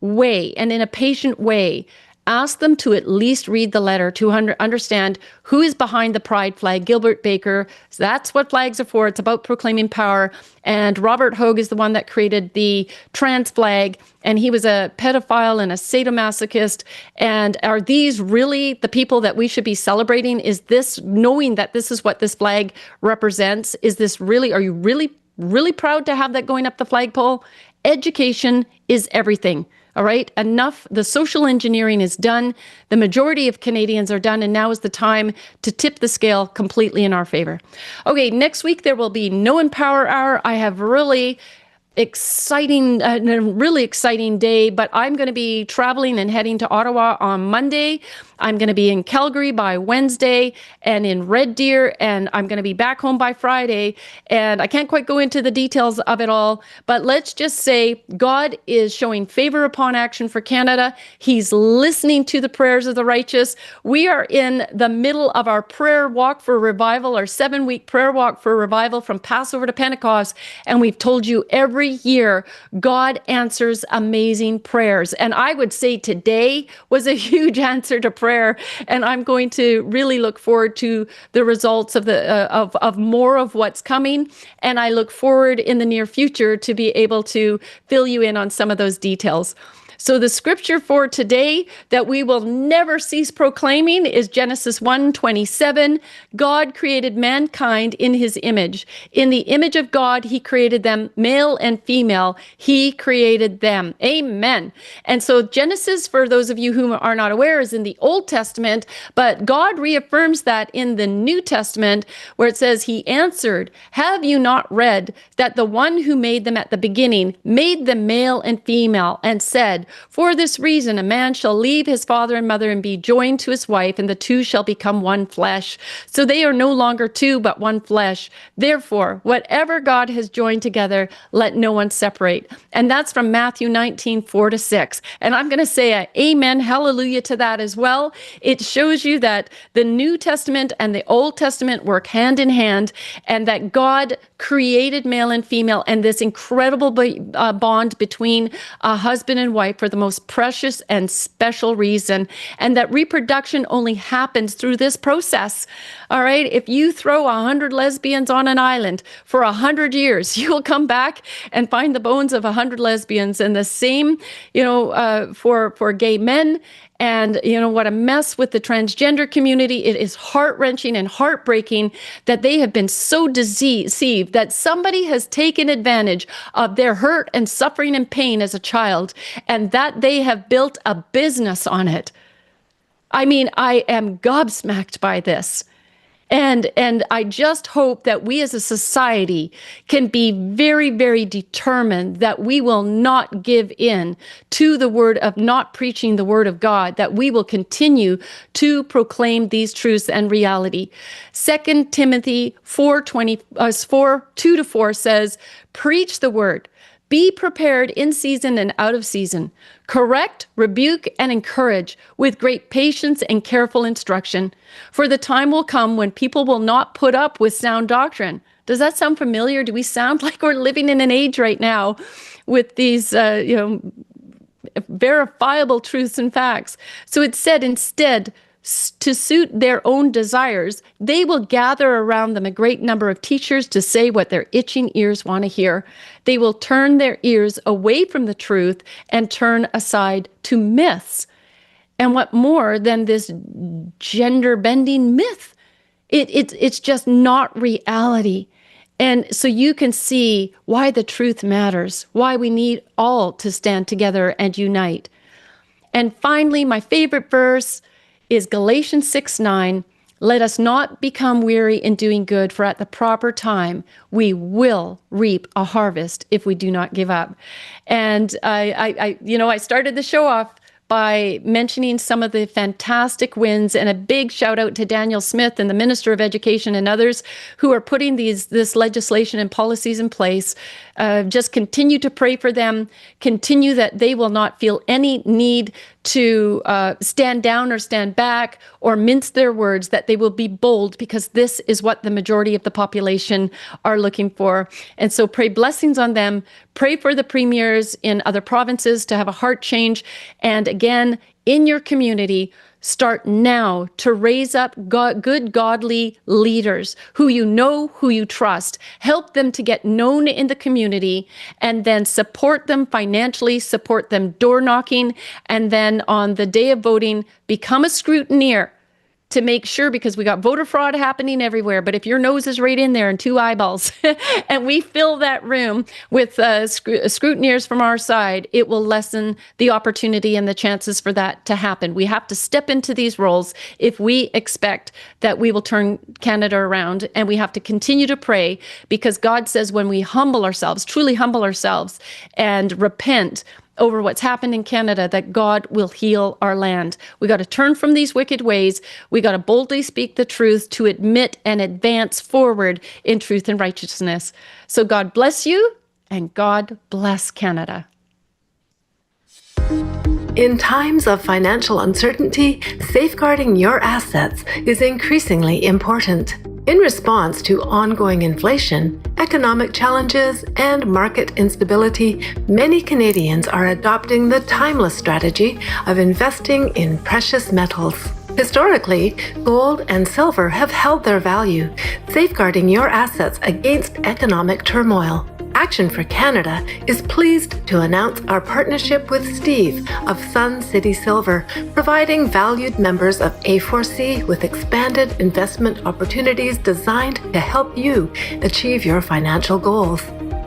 way and in a patient way, ask them to at least read the letter to understand who is behind the pride flag. Gilbert Baker, that's what flags are for. It's about proclaiming power. And Robert Hogue is the one that created the trans flag. And he was a pedophile and a sadomasochist. And are these really the people that we should be celebrating? Is this, knowing that this is what this flag represents, is this really, are you really proud to have that going up the flagpole? Education is everything. All right, enough. The social engineering is done. The majority of Canadians are done, and now is the time to tip the scale completely in our favor. Okay, next week there will be no Empower Hour. I have a really exciting day, but I'm going to be traveling and heading to Ottawa on Monday. I'm going to be in Calgary by Wednesday and in Red Deer, and I'm going to be back home by Friday. And I can't quite go into the details of it all, but let's just say God is showing favor upon Action for Canada. He's listening to the prayers of the righteous. We are in the middle of our prayer walk for revival, our 7-week prayer walk for revival from Passover to Pentecost. And we've told you every year, God answers amazing prayers. And I would say today was a huge answer to prayer. And I'm going to really look forward to the results of of more of what's coming. And I look forward in the near future to be able to fill you in on some of those details. So the scripture for today that we will never cease proclaiming is Genesis 1:27. God created mankind in his image. In the image of God, he created them, male and female. He created them. Amen. And so Genesis, for those of you who are not aware, is in the Old Testament, but God reaffirms that in the New Testament, where it says, he answered, have you not read that the one who made them at the beginning made them male and female, and said, For this reason, a man shall leave his father and mother and be joined to his wife, and the two shall become one flesh. So they are no longer two, but one flesh. Therefore, whatever God has joined together, let no one separate. And that's from Matthew 19, 4-6. And I'm going to say a amen, hallelujah to that as well. It shows you that the New Testament and the Old Testament work hand in hand, and that God created male and female, and this incredible bond between a husband and wife for the most precious and special reason, and that reproduction only happens through this process. All right, if you throw 100 lesbians on an island for 100 years, you will come back and find the bones of 100 lesbians. And the same, for gay men. And what a mess with the transgender community. It is heart-wrenching and heartbreaking that they have been so deceived, that somebody has taken advantage of their hurt and suffering and pain as a child, and that they have built a business on it. I mean, I am gobsmacked by this. And I just hope that we as a society can be very, very determined that we will not give in to the word of not preaching the word of God, that we will continue to proclaim these truths and reality. 2 Timothy 2-4 says, preach the word. Be prepared in season and out of season. Correct, rebuke, and encourage with great patience and careful instruction. For the time will come when people will not put up with sound doctrine. Does that sound familiar? Do we sound like we're living in an age right now with these, verifiable truths and facts? So it said instead, to suit their own desires, they will gather around them a great number of teachers to say what their itching ears want to hear. They will turn their ears away from the truth and turn aside to myths. And what more than this gender-bending myth? It's just not reality. And so you can see why the truth matters, why we need all to stand together and unite. And finally, my favorite verse is Galatians 6:9. Let us not become weary in doing good, for at the proper time we will reap a harvest if we do not give up. And I started the show off by mentioning some of the fantastic wins, and a big shout out to Daniel Smith and the Minister of Education and others who are putting this legislation and policies in place. Just continue to pray for them. Continue that they will not feel any need to stand down or stand back or mince their words, that they will be bold, because this is what the majority of the population are looking for. And so pray blessings on them. Pray for the premiers in other provinces to have a heart change. And again, in your community, start now to raise up good, godly leaders who you know, who you trust. Help them to get known in the community, and then support them financially, support them door knocking, and then on the day of voting, become a scrutineer to make sure, because we got voter fraud happening everywhere. But if your nose is right in there and two eyeballs, and we fill that room with scrutineers from our side, it will lessen the opportunity and the chances for that to happen. We have to step into these roles if we expect that we will turn Canada around, and we have to continue to pray, because God says when we humble ourselves, truly humble ourselves and repent over what's happened in Canada, that God will heal our land. We got to turn from these wicked ways. We got to boldly speak the truth, to admit and advance forward in truth and righteousness. So God bless you, and God bless Canada. In times of financial uncertainty, safeguarding your assets is increasingly important. In response to ongoing inflation, economic challenges, and market instability, many Canadians are adopting the timeless strategy of investing in precious metals. Historically, gold and silver have held their value, safeguarding your assets against economic turmoil. Action for Canada is pleased to announce our partnership with Steve of Sun City Silver, providing valued members of A4C with expanded investment opportunities designed to help you achieve your financial goals.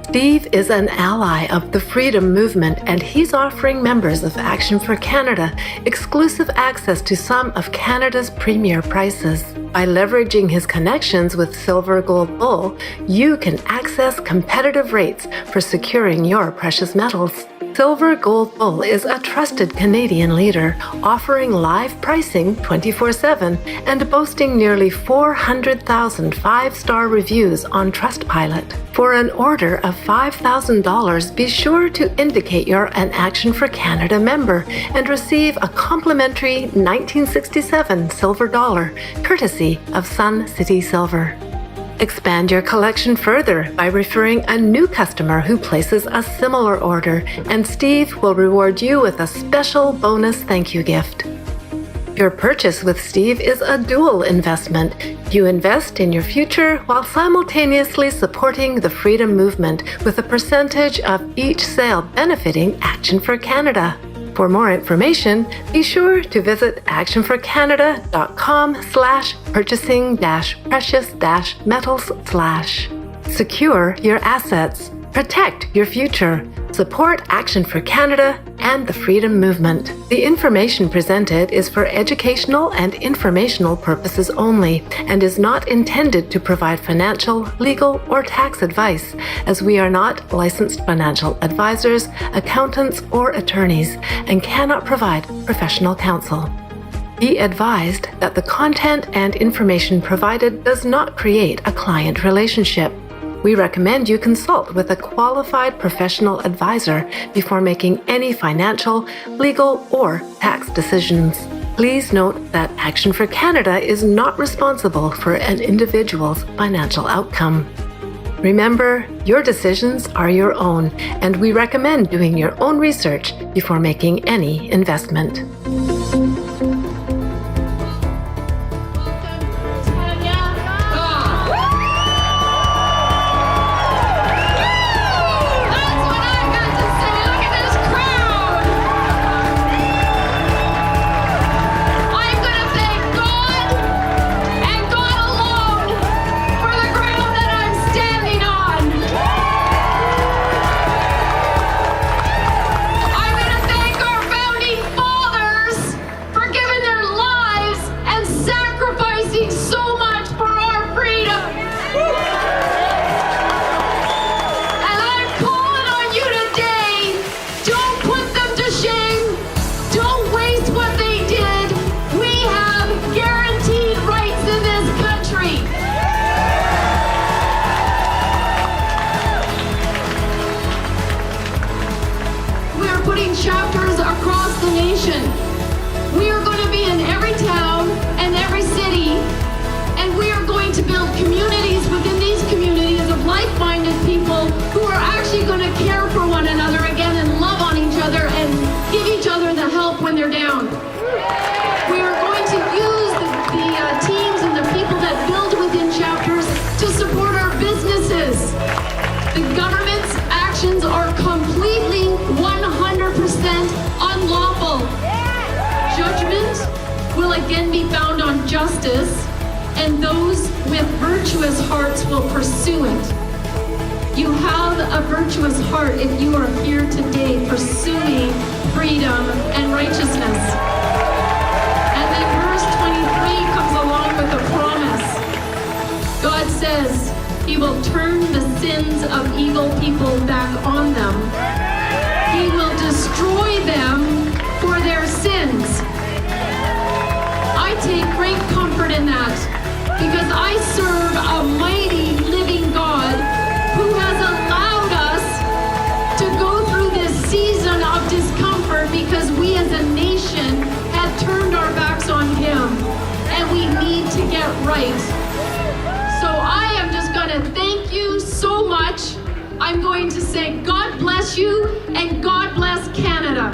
Steve is an ally of the Freedom Movement, and he's offering members of Action for Canada exclusive access to some of Canada's premier prices. By leveraging his connections with Silver Gold Bull, you can access competitive rates for securing your precious metals. Silver Gold Bull is a trusted Canadian leader, offering live pricing 24/7 and boasting nearly 400,000 five-star reviews on Trustpilot. For an order of $5,000, be sure to indicate you're an Action for Canada member and receive a complimentary 1967 silver dollar, courtesy of Sun City Silver. Expand your collection further by referring a new customer who places a similar order, and Steve will reward you with a special bonus thank you gift. Your purchase with Steve is a dual investment. You invest in your future while simultaneously supporting the freedom movement with a percentage of each sale benefiting Action for Canada. For more information, be sure to visit actionforcanada.com/purchasing-precious-metals/. Secure your assets. Protect your future. Support Action for Canada and the freedom movement. The information presented is for educational and informational purposes only and is not intended to provide financial, legal, or tax advice, as we are not licensed financial advisors, accountants, or attorneys and cannot provide professional counsel. Be advised that the content and information provided does not create a client relationship. We recommend you consult with a qualified professional advisor before making any financial, legal, or tax decisions. Please note that Action for Canada is not responsible for an individual's financial outcome. Remember, your decisions are your own, and we recommend doing your own research before making any investment. Chapters across the nation. We are going to be in every town and every city, and we are going to build communities within these communities of like-minded people who are actually going to care for one another again and love on each other and give each other the help when they're down. We are going to use the teams and the people that build within chapters to support our businesses. The government's actions are completely 100% unlawful. Judgment will again be found on justice, and those with virtuous hearts will pursue it. You have a virtuous heart if you are here today pursuing freedom and righteousness. And then verse 23 comes along with a promise. God says He will turn the sins of evil people back on them. He will destroy them for their sins. I take great comfort in that because I serve a mighty living God who has allowed us to go through this season of discomfort because we as a nation had turned our backs on Him and we need to get right. So I am just going to thank you so much. I'm going to say God bless you and God bless Canada.